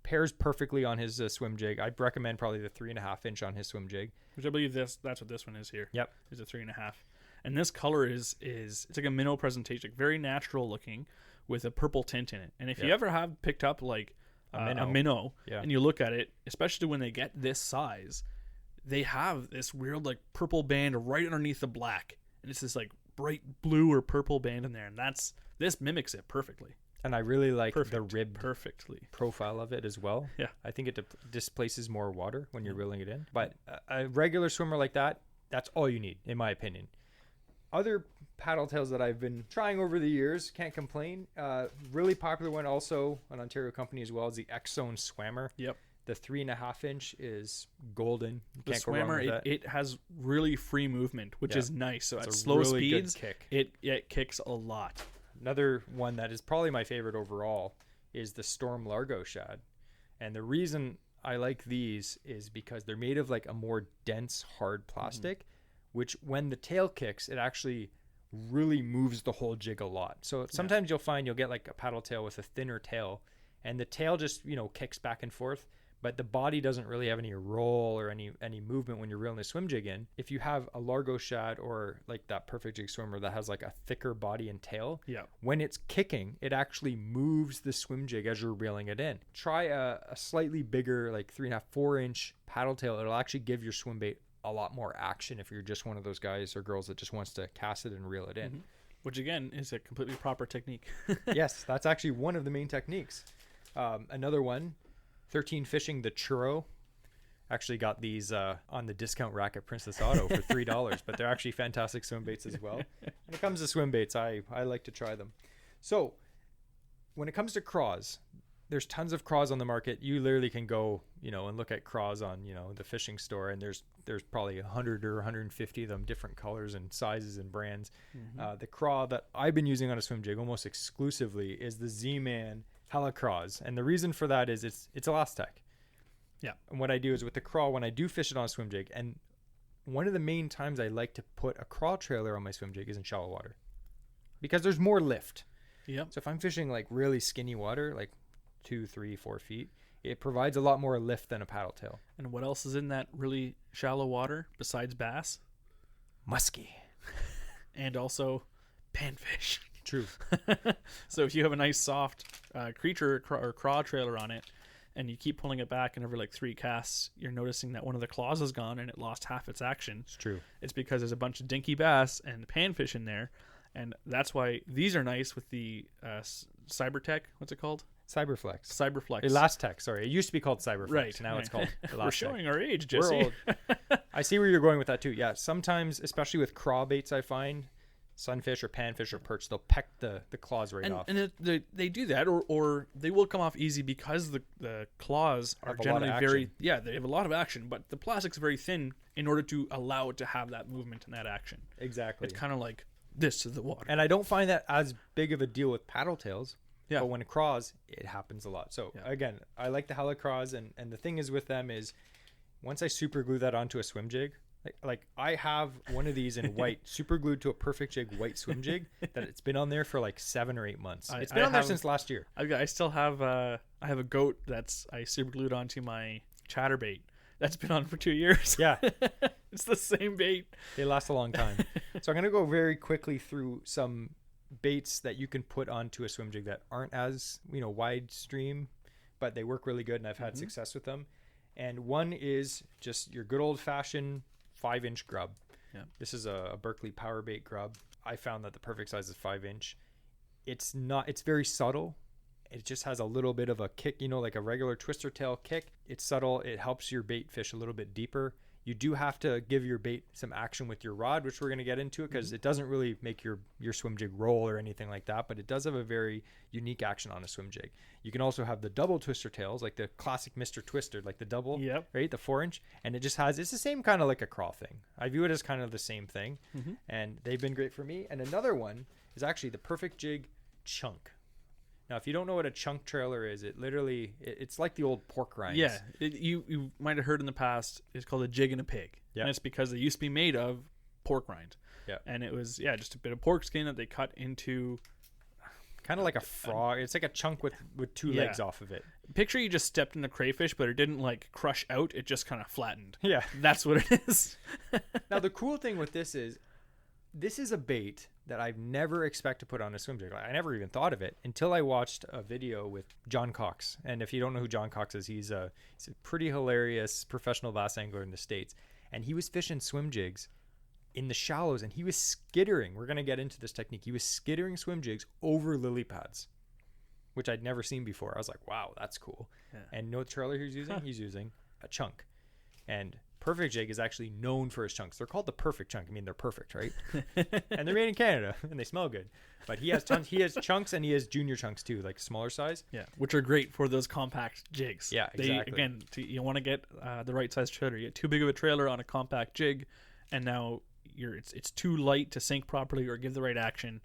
Speaker 1: pairs perfectly on his swim jig. I'd recommend probably the 3.5 inch on his swim jig.
Speaker 2: Which I believe that's what this one is here.
Speaker 1: Yep.
Speaker 2: Is a 3.5. And this color is it's like a minnow presentation, very natural looking with a purple tint in it. And if you ever have picked up like a minnow and you look at it, especially when they get this size, they have this weird like purple band right underneath the black, and it's this like bright blue or purple band in there, and this mimics it perfectly. And
Speaker 1: I really like the rib
Speaker 2: perfectly
Speaker 1: profile of it as well.
Speaker 2: Yeah,
Speaker 1: I think it displaces more water when you're reeling it in. But a regular swimmer like that, that's all you need, in my opinion. Other paddle tails that I've been trying over the years, can't complain. Really popular one also, an Ontario company as well, is the X-Zone Swammer.
Speaker 2: Yep.
Speaker 1: The 3.5 inch is golden. You
Speaker 2: the
Speaker 1: can't go wrong
Speaker 2: Swammer,
Speaker 1: with that.
Speaker 2: it has really free movement, which is nice. So at slow
Speaker 1: really
Speaker 2: speeds,
Speaker 1: good kick.
Speaker 2: It kicks a lot.
Speaker 1: Another one that is probably my favorite overall is the Storm Largo Shad. And the reason I like these is because they're made of like a more dense, hard plastic, which when the tail kicks, it actually really moves the whole jig a lot. So sometimes you'll find you'll get like a paddle tail with a thinner tail, and the tail just, kicks back and forth, but the body doesn't really have any roll or any movement when you're reeling a swim jig in. If you have a Largo Shad or like that Perfect Jig swimmer that has like a thicker body and tail, when it's kicking, it actually moves the swim jig as you're reeling it in. Try a slightly bigger, like 3.5, 4-inch paddle tail. It'll actually give your swim bait a lot more action if you're just one of those guys or girls that just wants to cast it and reel it in.
Speaker 2: Which again is a completely proper technique.
Speaker 1: Yes, that's actually one of the main techniques. Another one, 13 Fishing, the Churro. Actually got these on the discount rack at Princess Auto for $3, but they're actually fantastic swim baits as well. When it comes to swim baits, I like to try them. So when it comes to craws, there's tons of craws on the market. You literally can go, and look at craws on, the fishing store, and there's probably 100 or 150 of them, different colors and sizes and brands. The craw that I've been using on a swim jig almost exclusively is the Z-Man Hella Craws, and the reason for that is it's Elastec.
Speaker 2: Yeah.
Speaker 1: And what I do is with the craw, when I do fish it on a swim jig, and one of the main times I like to put a craw trailer on my swim jig is in shallow water, because there's more lift.
Speaker 2: Yeah.
Speaker 1: So if I'm fishing like really skinny water, like 2, 3, 4 feet, it provides a lot more lift than a paddle tail.
Speaker 2: And what else is in that really shallow water besides bass?
Speaker 1: Muskie.
Speaker 2: And also panfish.
Speaker 1: True.
Speaker 2: So if you have a nice soft creature or craw trailer on it, and you keep pulling it back, and every like 3 casts, you're noticing that one of the claws is gone and it lost half its action.
Speaker 1: It's true.
Speaker 2: It's because there's a bunch of dinky bass and panfish in there, and that's why these are nice with the Cybertech. What's it called?
Speaker 1: Cyberflex. Elastec, sorry. It used to be called Cyberflex.
Speaker 2: Right.
Speaker 1: Now it's called Elastec.
Speaker 2: We're showing our age, Jesse.
Speaker 1: We're old. I see where you're going with that too. Yeah, sometimes, especially with craw baits, I find sunfish or panfish or perch, they'll peck the claws off.
Speaker 2: And they do that, or they will come off easy because the claws are
Speaker 1: Have a lot of
Speaker 2: generally
Speaker 1: action.
Speaker 2: very, they have a lot of action, but the plastic's very thin in order to allow it to have that movement and that action.
Speaker 1: Exactly.
Speaker 2: It's kind of like this to the water.
Speaker 1: And I don't find that as big of a deal with paddle tails.
Speaker 2: Yeah.
Speaker 1: But when it craws, it happens a lot. So again, I like the helicraws, and the thing is with them is once I super glue that onto a swim jig, like I have one of these in white, super glued to a Perfect Jig white swim jig that it's been on there for like 7 or 8 months. It's been on there since last year.
Speaker 2: I still have I have a goat that's I super glued onto my chatterbait. That's been on for 2 years.
Speaker 1: Yeah.
Speaker 2: It's the same bait.
Speaker 1: They last a long time. So I'm going to go very quickly through some baits that you can put onto a swim jig that aren't as, wide stream, but they work really good, and I've had success with them. And one is just your good old fashioned 5-inch grub. Yeah. This is a Berkeley power bait grub. I found that the perfect size is 5-inch. It's very subtle. It just has a little bit of a kick, like a regular twister tail kick. It's subtle. It helps your bait fish a little bit deeper. You do have to give your bait some action with your rod, which we're going to get into, because it doesn't really make your swim jig roll or anything like that, but it does have a very unique action on a swim jig. You can also have the double twister tails, like the classic Mr. Twister, like the double, right? The 4-inch. And it's the same kind of like a crawl thing. I view it as kind of the same thing. And they've been great for me. And another one is actually the Perfect Jig Chunk. Now, if you don't know what a chunk trailer is, it's like the old pork rinds.
Speaker 2: Yeah, you might have heard in the past, it's called a jig and a pig. Yeah. And it's because they used to be made of pork rind. Yeah. And it was, just a bit of pork skin that they cut into...
Speaker 1: Kind of like a frog. It's like a chunk with 2 legs off of it.
Speaker 2: Picture you just stepped in a crayfish, but it didn't like crush out. It just kind of flattened.
Speaker 1: Yeah.
Speaker 2: That's what it is.
Speaker 1: Now, the cool thing with this is a bait that I've never expected to put on a swim jig. I never even thought of it until I watched a video with John Cox. And if you don't know who John Cox is, he's a pretty hilarious professional bass angler in the States. And he was fishing swim jigs in the shallows, and he was skittering. We're going to get into this technique. He was skittering swim jigs over lily pads, which I'd never seen before. I was like, wow, that's cool. Yeah. And no trailer he's using? He's using a chunk. And Perfect Jig is actually known for his chunks. They're called the Perfect Chunk. I mean, they're perfect, right? And they're made in Canada, and they smell good. But he has tons. He has chunks, and he has junior chunks too, like smaller size.
Speaker 2: Yeah, which are great for those compact jigs.
Speaker 1: Yeah, exactly.
Speaker 2: You want to get the right size trailer. You get too big of a trailer on a compact jig, and now it's too light to sink properly or give the right action.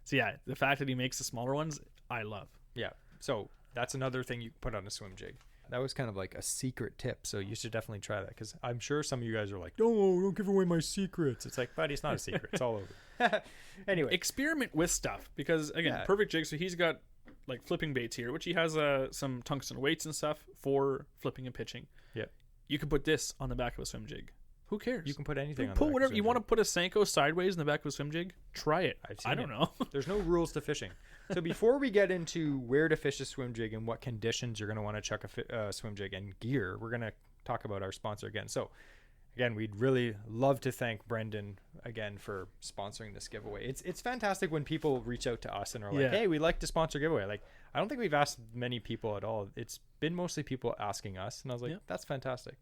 Speaker 2: So yeah, the fact that he makes the smaller ones, I love.
Speaker 1: Yeah. So that's another thing you can put on a swim jig. That was kind of like a secret tip, so you should definitely try that, because I'm sure some of you guys are like, no, don't give away my secrets. It's like, buddy, it's not a secret. It's all over. Anyway.
Speaker 2: Experiment with stuff, because, again, Perfect Jig, so he's got, like, flipping baits here, which he has some tungsten weights and stuff for flipping and pitching. Yeah. You can put this on the back of a swim jig. Who cares?
Speaker 1: You can put anything on the
Speaker 2: back
Speaker 1: of a
Speaker 2: whatever
Speaker 1: swim
Speaker 2: you
Speaker 1: jig.
Speaker 2: want to put a Senko sideways in the back of a swim jig. Try it. I don't know.
Speaker 1: There's no rules to fishing. So before we get into where to fish a swim jig and what conditions you're going to want to chuck a swim jig and gear, we're going to talk about our sponsor again. So again, we'd really love to thank Brendan again for sponsoring this giveaway. It's fantastic when people reach out to us and are like, hey, we'd like to sponsor a giveaway. Like, I don't think we've asked many people at all. It's been mostly people asking us, and I was like, that's fantastic.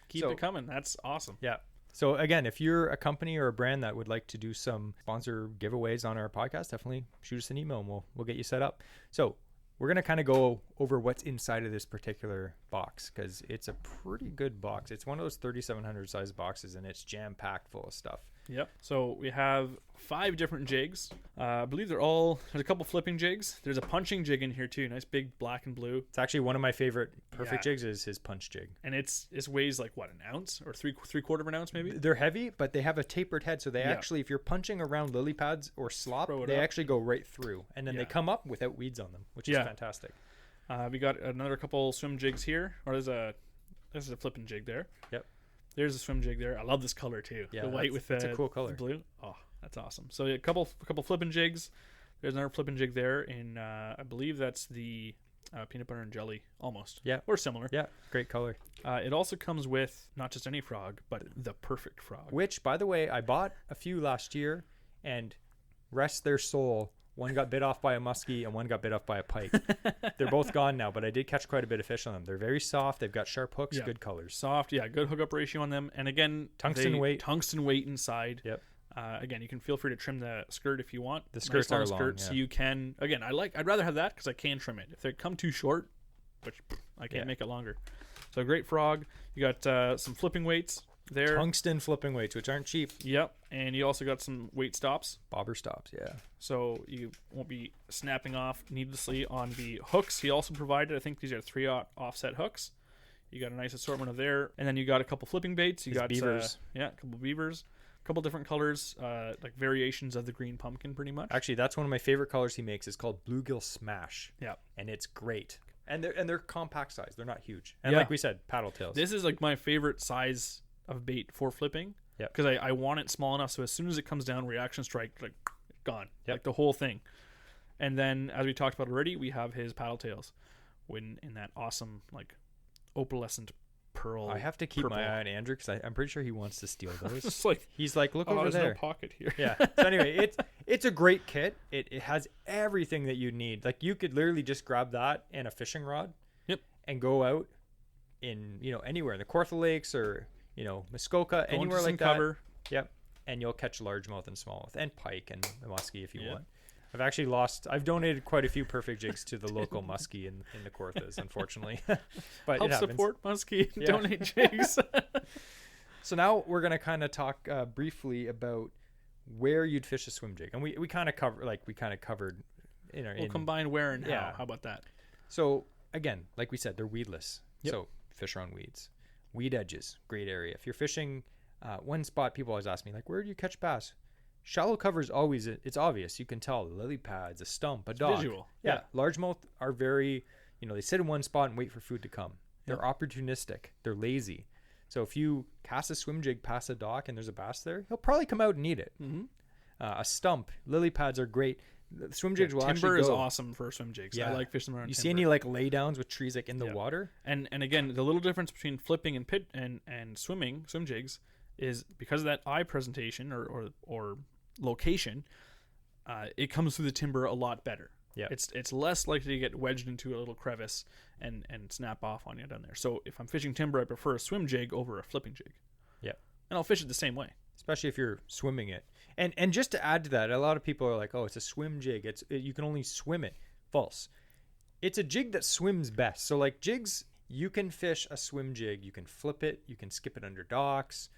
Speaker 2: Keep it coming. That's awesome.
Speaker 1: Yeah. So again, if you're a company or a brand that would like to do some sponsor giveaways on our podcast, definitely shoot us an email and we'll get you set up. So we're going to kind of go over what's inside of this particular box, because it's a pretty good box. It's one of those 3,700 size boxes, and it's jam-packed full of stuff.
Speaker 2: Yep. So we have 5 different jigs. I believe there's a couple flipping jigs. There's a punching jig in here too. Nice big black and blue.
Speaker 1: It's actually one of my favorite Perfect jigs is his punch jig.
Speaker 2: And it weighs like what, an ounce or three-quarter of an ounce maybe?
Speaker 1: They're heavy, but they have a tapered head. So they actually, if you're punching around lily pads or slop, they actually go right through. And then they come up without weeds on them, which is fantastic.
Speaker 2: We got another couple swim jigs here. Or there's a flipping jig there. Yep. There's a swim jig there. I love this color too. Yeah, the white with the
Speaker 1: cool color.
Speaker 2: Blue. Oh, that's awesome. So a couple flipping jigs. There's another flipping jig there in I believe that's the peanut butter and jelly almost. Yeah. Or similar.
Speaker 1: Yeah. Great color.
Speaker 2: It also comes with not just any frog, but the perfect frog.
Speaker 1: Which, by the way, I bought a few last year, and rest their soul, one got bit off by a muskie and one got bit off by a pike. They're both gone now, but I did catch quite a bit of fish on them. They're very soft. They've got sharp hooks, good colors.
Speaker 2: Soft, good hookup ratio on them. And again,
Speaker 1: tungsten weight
Speaker 2: inside.
Speaker 1: Yep.
Speaker 2: Again, you can feel free to trim the skirt if you want.
Speaker 1: The skirts
Speaker 2: long
Speaker 1: are long,
Speaker 2: skirt, so you can. Again, I'd rather have that because I can trim it. If they come too short, which I can't make it longer. So great frog. You got some flipping weights there.
Speaker 1: Tungsten flipping weights, which aren't cheap.
Speaker 2: Yep, and you also got some weight stops.
Speaker 1: Bobber stops, yeah.
Speaker 2: So you won't be snapping off needlessly on the hooks. He also provided, I think these are 3 offset hooks. You got a nice assortment of there, and then you got a couple flipping baits. You got
Speaker 1: beavers.
Speaker 2: A couple beavers, a couple different colors, like variations of the green pumpkin, pretty much.
Speaker 1: Actually, that's one of my favorite colors he makes. It's called Bluegill Smash.
Speaker 2: Yeah,
Speaker 1: and it's great. And they're compact size. They're not huge. And like we said, paddle tails.
Speaker 2: This is like my favorite size of bait for flipping. Yeah, because I want it small enough so as soon as it comes down, reaction strike, like gone, like the whole thing. And then, as we talked about already, we have his paddle tails, in that awesome like opalescent pearl.
Speaker 1: I have to keep my eye on Andrew because I'm pretty sure he wants to steal those.
Speaker 2: It's like,
Speaker 1: he's like, look over
Speaker 2: there's
Speaker 1: there.
Speaker 2: No pocket here.
Speaker 1: Yeah. So anyway, it's a great kit. It has everything that you need. Like you could literally just grab that and a fishing rod.
Speaker 2: Yep.
Speaker 1: And go out in anywhere in the Kawartha Lakes or Muskoka, anywhere like that. Cover. Yep. And you'll catch largemouth and smallmouth and pike and the muskie if you want. I've donated quite a few perfect jigs to the local muskie in the Kawarthas, unfortunately. But
Speaker 2: help support muskie, donate jigs.
Speaker 1: So now we're going to kind of talk briefly about where you'd fish a swim jig. And we kind of covered in our...
Speaker 2: We'll combine where and how. How about that?
Speaker 1: So again, like we said, they're weedless. Yep. So fish around weeds. Weed edges, great area. If you're fishing one spot, people always ask me, like, where do you catch bass? Shallow cover is always, it's obvious. You can tell lily pads, a stump, a dog.
Speaker 2: Visual.
Speaker 1: Yeah. Largemouth are very, they sit in one spot and wait for food to come. They're opportunistic. They're lazy. So if you cast a swim jig past a dock and there's a bass there, he'll probably come out and eat it. Mm-hmm. A stump, lily pads are great. The swim jigs will actually go.
Speaker 2: Timber is awesome for swim jigs. Yeah. I like fishing around timber.
Speaker 1: See any like laydowns with trees like in the water?
Speaker 2: And again, the little difference between flipping and swimming swim jigs is because of that eye presentation or location, it comes through the timber a lot better. Yeah, it's less likely to get wedged into a little crevice and snap off on you down there. So if I'm fishing timber, I prefer a swim jig over a flipping jig. Yeah, and I'll fish it the same way,
Speaker 1: especially if you're swimming it. And just to add to that, a lot of people are like, "Oh, it's a swim jig. You can only swim it." False. It's a jig that swims best. So like jigs, you can fish a swim jig. You can flip it. You can skip it under docks.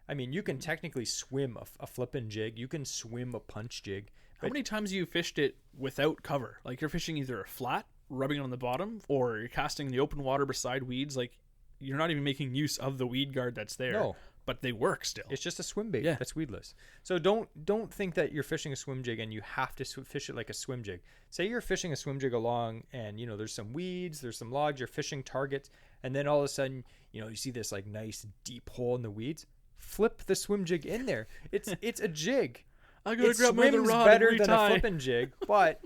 Speaker 1: I mean, you can technically swim a flipping jig. You can swim a punch jig.
Speaker 2: How many times have you fished it without cover? Like you're fishing either a flat, rubbing it on the bottom, or you're casting in the open water beside weeds. Like you're not even making use of the weed guard that's there. No. But they work still.
Speaker 1: It's just a swim bait that's weedless. So don't think that you're fishing a swim jig and you have to fish it like a swim jig. Say you're fishing a swim jig along and, there's some weeds, there's some logs, you're fishing targets, and then all of a sudden, you see this like nice deep hole in the weeds. Flip the swim jig in there. It's a jig.
Speaker 2: I gotta grab my other rod
Speaker 1: better
Speaker 2: and
Speaker 1: than a flipping jig, but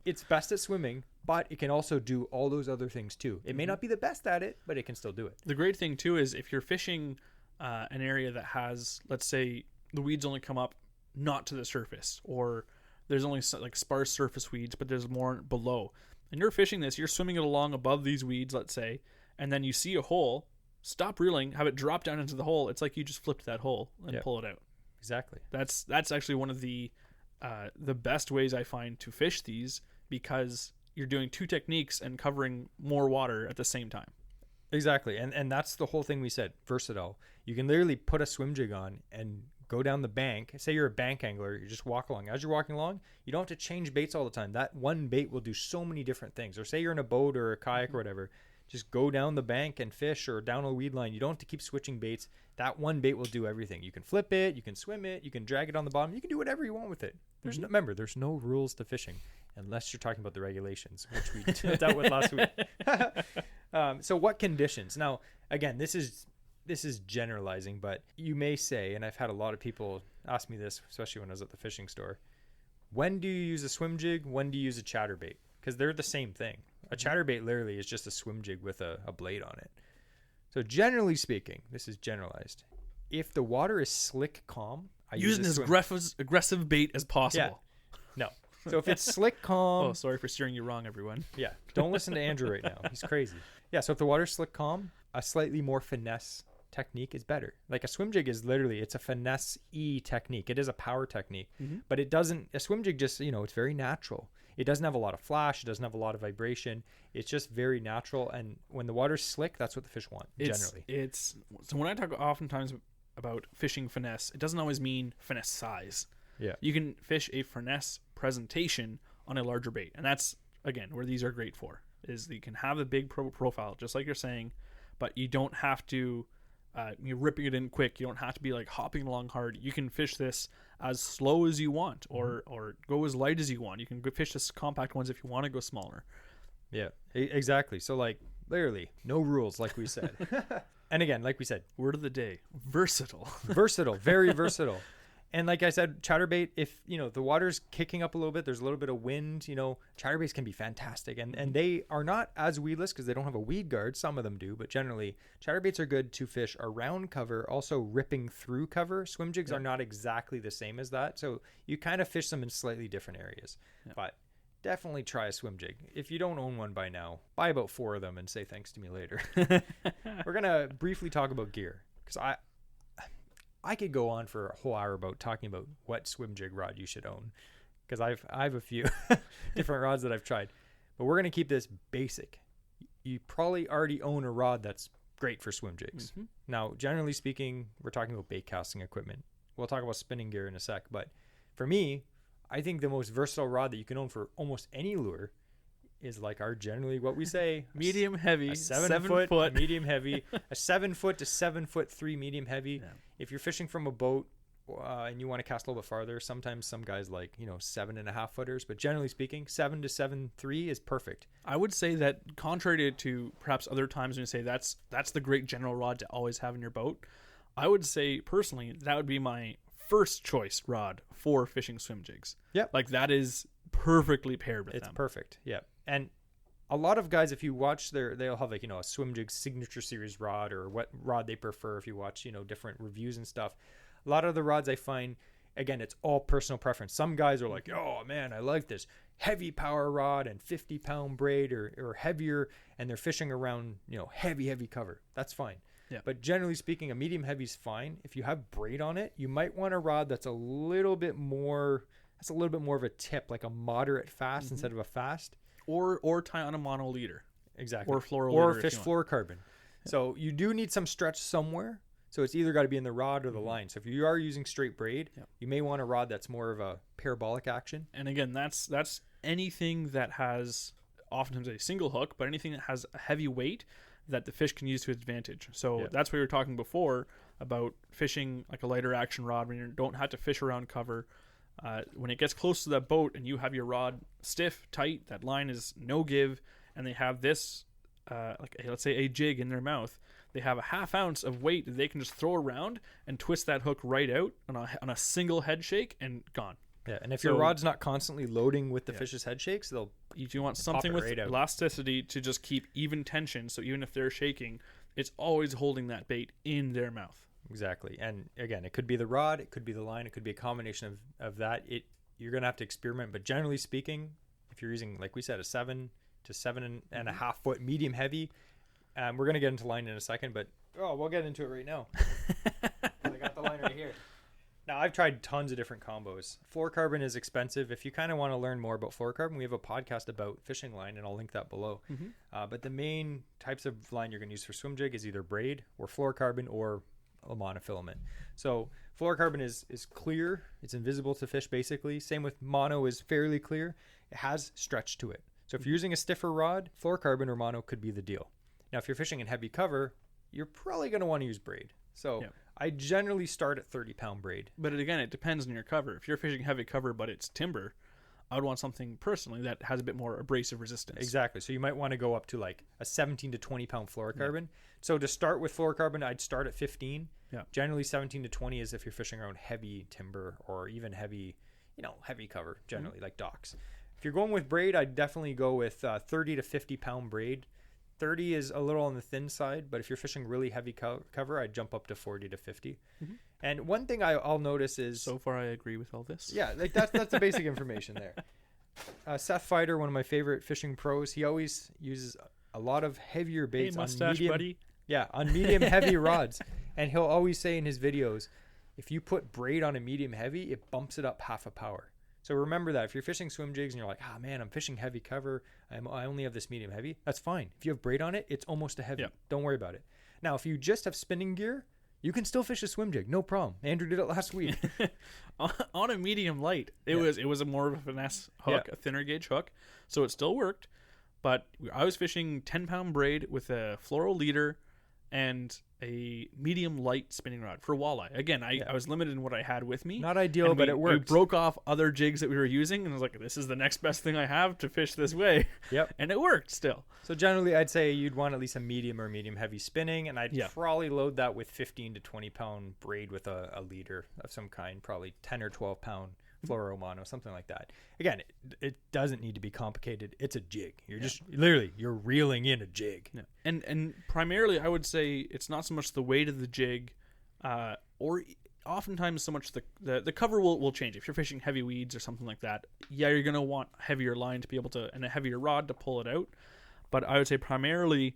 Speaker 1: it's best at swimming. But it can also do all those other things too. It may not be the best at it, but it can still do it.
Speaker 2: The great thing too is if you're fishing an area that has, let's say, the weeds only come up not to the surface, or there's only like sparse surface weeds, but there's more below. And you're fishing this, you're swimming it along above these weeds, let's say, and then you see a hole. Stop reeling, have it drop down into the hole. It's like you just flipped that hole and pull it out.
Speaker 1: Exactly.
Speaker 2: That's actually one of the best ways I find to fish these, because you're doing two techniques and covering more water at the same time.
Speaker 1: Exactly. And that's the whole thing we said, versatile. You can literally put a swim jig on and go down the bank. Say you're a bank angler, you just walk along. As you're walking along, you don't have to change baits all the time. That one bait will do so many different things. Or say you're in a boat or a kayak or whatever, just go down the bank and fish, or down a weed line. You don't have to keep switching baits. That one bait will do everything. You can flip it, you can swim it, you can drag it on the bottom. You can do whatever you want with it. Remember, there's no rules to fishing, unless you're talking about the regulations, which we dealt with last week. So what conditions? Now, again, this is generalizing, but you may say, and I've had a lot of people ask me this, especially when I was at the fishing store, when do you use a swim jig? When do you use a chatterbait? Because they're the same thing. A chatterbait literally is just a swim jig with a blade on it. So generally speaking, this is generalized. If the water is slick, calm, I use
Speaker 2: as aggressive bait as possible.
Speaker 1: Yeah. No. So if it's slick, calm.
Speaker 2: Oh, sorry for steering you wrong, everyone.
Speaker 1: Yeah. Don't listen to Andrew right now. He's crazy. Yeah. So if the water's slick, calm, a slightly more finesse technique is better. Like a swim jig is literally, it's a finesse-y technique. It is a power technique, but it doesn't, a swim jig just, it's very natural. It doesn't have a lot of flash. It doesn't have a lot of vibration. It's just very natural. And when the water's slick, that's what the fish want generally.
Speaker 2: So when I talk oftentimes about fishing finesse, it doesn't always mean finesse size.
Speaker 1: Yeah.
Speaker 2: You can fish a finesse presentation on a larger bait. And that's, again, where these are great for, is that you can have a big profile, just like you're saying, but you don't have to, you're ripping it in quick. You don't have to be like hopping along hard. You can fish this as slow as you want, or go as light as you want. You can fish this compact ones if you want to go smaller.
Speaker 1: Yeah, exactly. So like literally no rules, like we said. And again, like we said,
Speaker 2: word of the day, versatile.
Speaker 1: Versatile, very versatile. And like I said, chatterbait, if the water's kicking up a little bit, there's a little bit of wind, chatterbaits can be fantastic. And they are not as weedless because they don't have a weed guard. Some of them do, but generally chatterbaits are good to fish around cover, also ripping through cover. Swim jigs are not exactly the same as that. So you kind of fish them in slightly different areas. Yeah. But definitely try a swim jig. If you don't own one by now, buy about 4 of them and say thanks to me later. We're going to briefly talk about gear, because I could go on for a whole hour about talking about what swim jig rod you should own, because I have a few different rods that I've tried, but we're going to keep this basic. You probably already own a rod that's great for swim jigs. Now, generally speaking, we're talking about bait casting equipment. We'll talk about spinning gear in a sec, but for me, I think the most versatile rod that you can own for almost any lure is like our generally what we say
Speaker 2: medium heavy,
Speaker 1: a 7 foot medium heavy, a 7 foot to 7'3" medium heavy. Yeah. If you're fishing from a boat and you want to cast a little bit farther, sometimes some guys like 7.5 footers, but generally speaking 7 to 7'3" is perfect.
Speaker 2: I would say that contrary to perhaps other times when you say that's the great general rod to always have in your boat, I would say personally that would be my first choice rod for fishing swim jigs.
Speaker 1: Yeah,
Speaker 2: like that is perfectly paired with them.
Speaker 1: It's perfect. Yeah. And a lot of guys, if you watch they'll have like, a swim jig signature series rod, or what rod they prefer. If you watch, different reviews and stuff, a lot of the rods I find, again, it's all personal preference. Some guys are like, oh man, I like this heavy power rod and 50-pound braid or heavier, and they're fishing around, heavy cover. That's fine. Yeah. But generally speaking, a medium heavy is fine. If you have braid on it, you might want a rod that's a little bit more of a tip, like a moderate fast instead of a fast.
Speaker 2: Or tie on a mono leader.
Speaker 1: Exactly.
Speaker 2: Or fluoro
Speaker 1: or
Speaker 2: leader
Speaker 1: fish fluorocarbon. Yeah. So you do need some stretch somewhere. So it's either got to be in the rod or the line. So if you are using straight braid, you may want a rod that's more of a parabolic action.
Speaker 2: And again, that's anything that has oftentimes a single hook, but anything that has a heavy weight that the fish can use to its advantage. So that's what we were talking before about fishing like a lighter action rod when you don't have to fish around cover. When it gets close to that boat and you have your rod stiff, tight, that line is no give, and they have this, let's say a jig in their mouth, they have a half ounce of weight that they can just throw around and twist that hook right out on a single head shake and gone.
Speaker 1: Yeah, and if your rod's not constantly loading with the fish's head shakes,
Speaker 2: if you want something with elasticity to just keep even tension, so even if they're shaking, it's always holding that bait in their mouth.
Speaker 1: Exactly. And again, it could be the rod, it could be the line, it could be a combination of that. You're going to have to experiment, but generally speaking, if you're using, like we said, a 7 to 7.5 foot medium heavy, we're going to get into line in a second, but we'll get into it right now. I got the line right here. Now, I've tried tons of different combos. Fluorocarbon is expensive. If you kind of want to learn more about fluorocarbon, we have a podcast about fishing line, and I'll link that below. But the main types of line you're going to use for swim jig is either braid or fluorocarbon or a monofilament. So fluorocarbon is clear. It's invisible to fish, basically. Same with mono is fairly clear. It has stretch to it. So if you're using a stiffer rod, fluorocarbon or mono could be the deal. Now, if you're fishing in heavy cover, you're probably going to want to use braid. So I generally start at 30-pound braid.
Speaker 2: But again, it depends on your cover. If you're fishing heavy cover, but it's timber, I would want something personally that has a bit more abrasive resistance.
Speaker 1: Exactly. So you might want to go up to like a 17 to 20-pound fluorocarbon. Yeah. So to start with fluorocarbon, I'd start at 15. Yeah. Generally, 17 to 20 is if you're fishing around heavy timber or even heavy cover, generally, like docks. If you're going with braid, I'd definitely go with 30 to 50-pound braid. 30 is a little on the thin side, but if you're fishing really heavy cover, I'd jump up to 40 to 50. And one thing I'll notice is...
Speaker 2: So far, I agree with all this.
Speaker 1: Yeah, like that's the basic information there. Seth Fighter, one of my favorite fishing pros, he always uses a lot of heavier baits
Speaker 2: mustache
Speaker 1: on medium...
Speaker 2: buddy.
Speaker 1: Yeah, on medium heavy rods. And he'll always say in his videos, if you put braid on a medium heavy, it bumps it up half a power. So remember that if you're fishing swim jigs and you're like, man, I'm fishing heavy cover, I only have this medium heavy, that's fine. If you have braid on it, it's almost a heavy.
Speaker 2: Yep.
Speaker 1: Don't worry about it. Now, if you just have spinning gear, you can still fish a swim jig, no problem. Andrew did it last week.
Speaker 2: On a medium light, it was a more of a finesse hook, a thinner gauge hook, so it still worked. But I was fishing 10-pound braid with a fluoro leader and a medium light spinning rod for walleye. Again, I was limited in what I had with me.
Speaker 1: Not ideal, but it worked.
Speaker 2: We broke off other jigs that we were using, and I was like, this is the next best thing I have to fish this way.
Speaker 1: Yep.
Speaker 2: And it worked still.
Speaker 1: So generally, I'd say you'd want at least a medium or medium heavy spinning, and I'd probably load that with 15 to 20-pound braid with a leader of some kind, probably 10 or 12-pound fluoro mono, something like that. Again, it doesn't need to be complicated. It's a jig. You're just literally you're reeling in a jig.
Speaker 2: Yeah. And primarily, I would say it's not so much the weight of the jig, or oftentimes so much the cover will change. If you're fishing heavy weeds or something like that, you're gonna want heavier line to be able to, and a heavier rod to pull it out. But I would say primarily,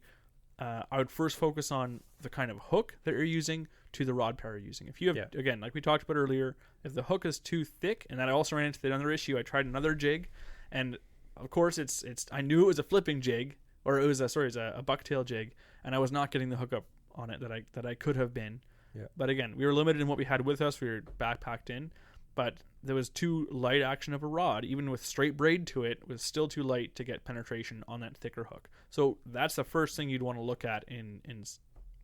Speaker 2: I would first focus on the kind of hook that you're using to the rod pair you're using. If you have, again, like we talked about earlier, if the hook is too thick, and then I also ran into another issue, I tried another jig, and of course it's I knew it was a flipping jig, or it was a bucktail jig, and I was not getting the hookup on it that I could have been.
Speaker 1: Yeah.
Speaker 2: But again, we were limited in what we had with us. We were backpacked in, but there was too light action of a rod, even with straight braid to it, was still too light to get penetration on that thicker hook. So that's the first thing you'd want to look at in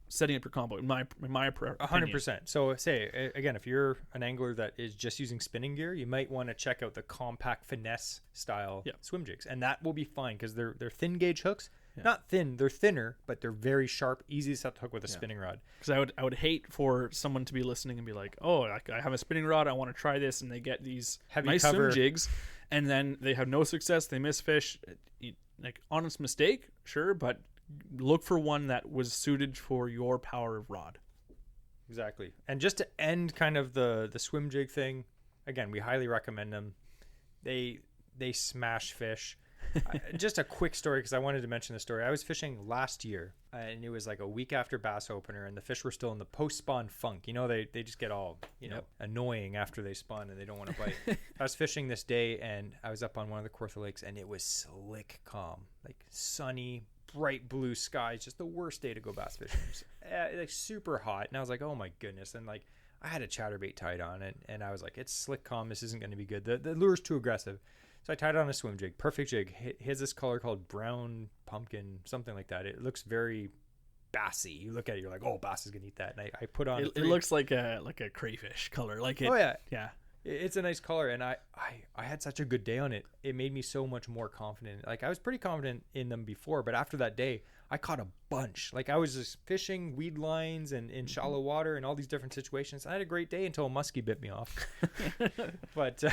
Speaker 2: setting up your combo, in my
Speaker 1: 100%. So say again, if you're an angler that is just using spinning gear, you might want to check out the compact finesse style swim jigs, and that will be fine because they're thin gauge hooks. Not thin, they're thinner, but they're very sharp, easy to set the hook with a spinning rod.
Speaker 2: Because I would hate for someone to be listening and be like, oh, I have a spinning rod, I want to try this, and they get these
Speaker 1: heavy
Speaker 2: nice
Speaker 1: cover
Speaker 2: swim jigs, and then they have no success, they miss fish. Like, honest mistake, sure, but look for one that was suited for your power of rod.
Speaker 1: Exactly. And just to end kind of the swim jig thing, again, we highly recommend them. They smash fish. Just a quick story, because I wanted to mention the story. I was fishing last year, and it was like a week after bass opener, and the fish were still in the post-spawn funk. You know, they just get all, annoying after they spawn, and they don't want to bite. I was fishing this day, and I was up on one of the Kawartha Lakes, and it was slick calm, like sunny, bright blue skies, just the worst day to go bass fishing. Like super hot, and I was like, oh my goodness. And like I had a chatterbait tied on it, and I was like, it's slick calm, this isn't going to be good. The lure's too aggressive. So I tied it on a swim jig, perfect jig. It has this color called brown pumpkin, something like that. It looks very bassy. You look at it, you're like, oh, bass is gonna eat that. And I put on.
Speaker 2: It looks like a crayfish color. Like it.
Speaker 1: Oh yeah,
Speaker 2: yeah.
Speaker 1: It's a nice color, and I had such a good day on it. It made me so much more confident. Like I was pretty confident in them before, but after that day, I caught a bunch. Like I was just fishing weed lines and in shallow water and all these different situations. I had a great day until a muskie bit me off. But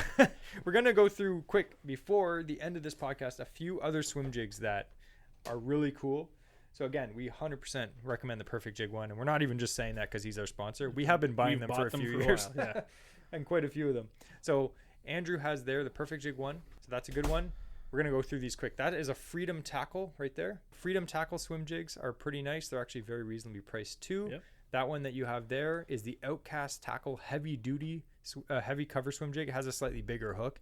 Speaker 1: we're gonna go through quick before the end of this podcast a few other swim jigs that are really cool. So again, we 100% recommend the Perfect Jig one, and we're not even just saying that because he's our sponsor. We have been buying them for a few years.
Speaker 2: Yeah.
Speaker 1: And quite a few of them. So Andrew has there the Perfect Jig one, so that's a good one. We're gonna go through these quick. That is a Freedom Tackle right there. Freedom Tackle swim jigs are pretty nice. They're actually very reasonably priced too.
Speaker 2: Yep.
Speaker 1: That one that you have there is the Outcast Tackle heavy duty heavy cover swim jig. It has a slightly bigger hook.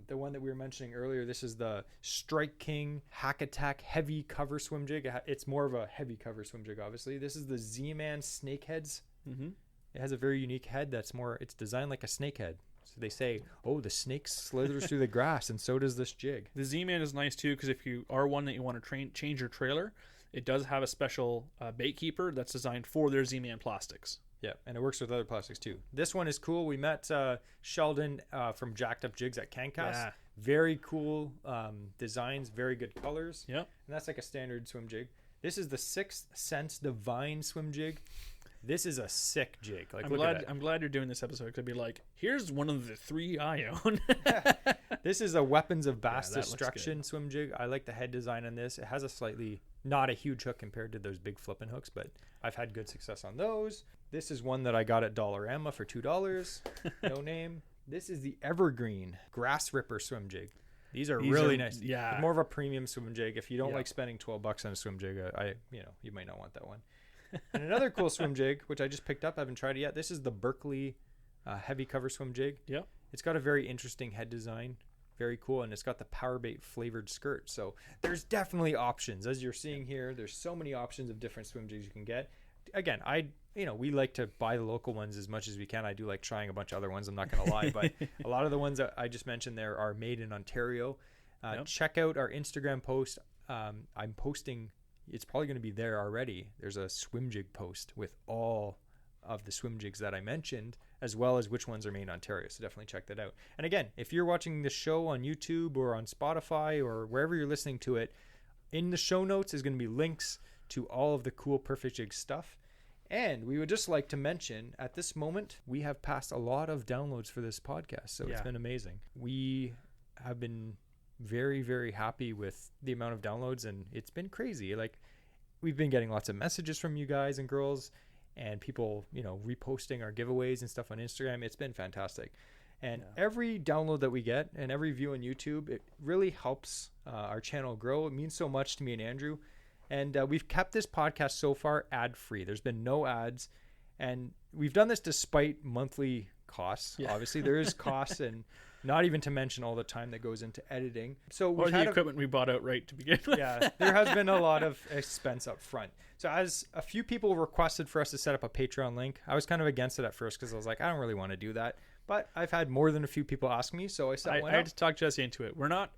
Speaker 1: The one that we were mentioning earlier, this is the Strike King Hack Attack heavy cover swim jig. It's more of a heavy cover swim jig, obviously. This is the Z-Man Snakeheads.
Speaker 2: Mm-hmm.
Speaker 1: It has a very unique head it's designed like a snake head. So they say, oh, the snake slithers through the grass, and so does this jig.
Speaker 2: The Z-Man is nice too, because if you are one that you want to change your trailer, it does have a special bait keeper that's designed for their Z-Man plastics.
Speaker 1: Yeah, and it works with other plastics too. This one is cool. We met Sheldon from Jacked Up Jigs at Cancast.
Speaker 2: Yeah.
Speaker 1: Very cool designs, very good colors.
Speaker 2: Yeah.
Speaker 1: And that's like a standard swim jig. This is the Sixth Sense Divine swim jig. This is a sick jig. Like,
Speaker 2: I'm glad you're doing this episode, because I'd be like, here's one of the 3 I own.
Speaker 1: This is a Weapons of Bass Destruction swim jig. I like the head design on this. It has a slightly, not a huge hook compared to those big flipping hooks, but I've had good success on those. This is one that I got at Dollarama for $2. No name. This is the Evergreen Grass Ripper swim jig. These are really nice.
Speaker 2: Yeah.
Speaker 1: More of a premium swim jig. If you don't like spending $12 on a swim jig, you might not want that one. And another cool swim jig, which I just picked up, I haven't tried it yet. This is the Berkeley heavy cover swim jig.
Speaker 2: Yep.
Speaker 1: It's got a very interesting head design. Very cool. And it's got the power bait flavored skirt. So there's definitely options. As you're seeing here, there's so many options of different swim jigs you can get. Again, we like to buy the local ones as much as we can. I do like trying a bunch of other ones. I'm not going to lie, but a lot of the ones that I just mentioned there are made in Ontario.
Speaker 2: Yep.
Speaker 1: Check out our Instagram post. I'm posting, it's probably going to be there already. There's a swim jig post with all of the swim jigs that I mentioned, as well as which ones are made in Ontario. So definitely check that out. And again, if you're watching the show on YouTube or on Spotify or wherever you're listening to it, in the show notes is going to be links to all of the cool Perfect Jig stuff. And we would just like to mention, at this moment, we have passed a lot of downloads for this podcast. So it's been amazing. We have been very, very happy with the amount of downloads, and it's been crazy. Like, we've been getting lots of messages from you guys and girls, and people, reposting our giveaways and stuff on Instagram. It's been fantastic. And every download that we get and every view on YouTube, it really helps our channel grow. It means so much to me and Andrew. And we've kept this podcast so far ad-free. There's been no ads. And we've done this despite monthly costs. Yeah. Obviously, there is costs, and not even to mention all the time that goes into editing. So
Speaker 2: or the equipment we bought outright to begin with.
Speaker 1: Yeah, there has been a lot of expense up front. So as a few people requested for us to set up a Patreon link, I was kind of against it at first because I was like, I don't really want to do that. But I've had more than a few people ask me, so I said,
Speaker 2: I had to talk Jesse into it. We're not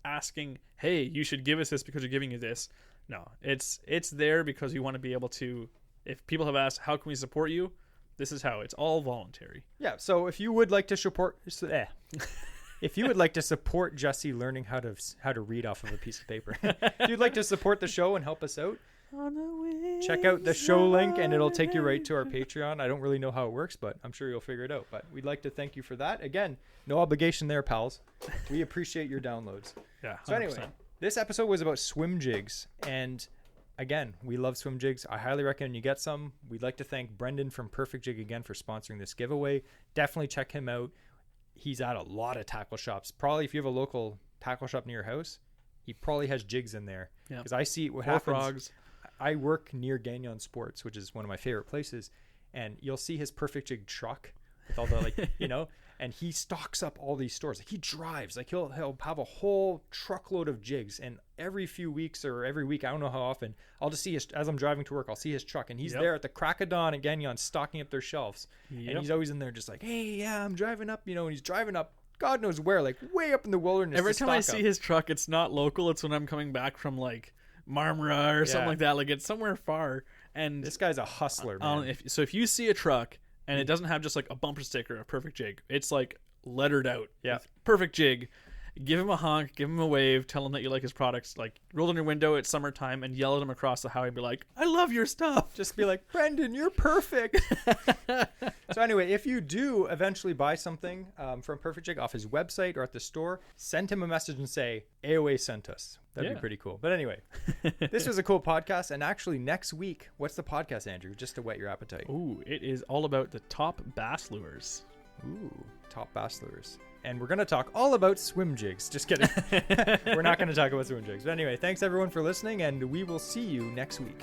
Speaker 2: asking, hey, you should give us this because we're giving you this. No, it's there because we want to be able to, if people have asked, how can we support you? This is how. It's all voluntary.
Speaker 1: Yeah, so if you would like to support if you would like to support Jesse learning how to read off of a piece of paper, if you'd like to support the show and help us out, check out the show link and it'll take you right to our Patreon. I don't really know how it works, but I'm sure you'll figure it out. But we'd like to thank you for that. Again, no obligation there, pals. We appreciate your downloads.
Speaker 2: Yeah. 100%.
Speaker 1: So anyway, this episode was about swim jigs, and again, we love swim jigs. I highly recommend you get some. We'd like to thank Brendan from Perfect Jig again for sponsoring this giveaway. Definitely check him out. He's at a lot of tackle shops. Probably if you have a local tackle shop near your house, he probably has jigs in there. Because I see what happens. Frogs. I work near Gagnon Sports, which is one of my favorite places, and you'll see his Perfect Jig truck with all the and he stocks up all these stores. Like, he drives, like he'll have a whole truckload of jigs, and every few weeks or every week, I don't know how often, I'll just see as I'm driving to work, I'll see his truck, and he's there at the crack of dawn at Gagnon stocking up their shelves. And he's always in there just like, hey, yeah, I'm driving up, and he's driving up God knows where, like way up in the wilderness.
Speaker 2: Every time I see his truck, it's not local. It's when I'm coming back from like Marmara or something like that. Like, it's somewhere far. And
Speaker 1: this guy's a hustler, man.
Speaker 2: If you see a truck and it doesn't have just like a bumper sticker, a Perfect Jig, it's like lettered out.
Speaker 1: Yeah.
Speaker 2: Perfect Jig. Give him a honk, give him a wave, tell him that you like his products. Like, roll down your window at summertime and yell at him across the highway and be like, I love your stuff.
Speaker 1: Just be like, Brendan, you're perfect. So anyway, if you do eventually buy something from Perfect Jig off his website or at the store, send him a message and say, AOA sent us. That'd be pretty cool. But anyway, this was a cool podcast. And actually, next week, what's the podcast, Andrew? Just to whet your appetite.
Speaker 2: Ooh, it is all about the top bass lures.
Speaker 1: Ooh, top bass lures. And we're going to talk all about swim jigs. Just kidding. We're not going to talk about swim jigs. But anyway, thanks everyone for listening, and we will see you next week.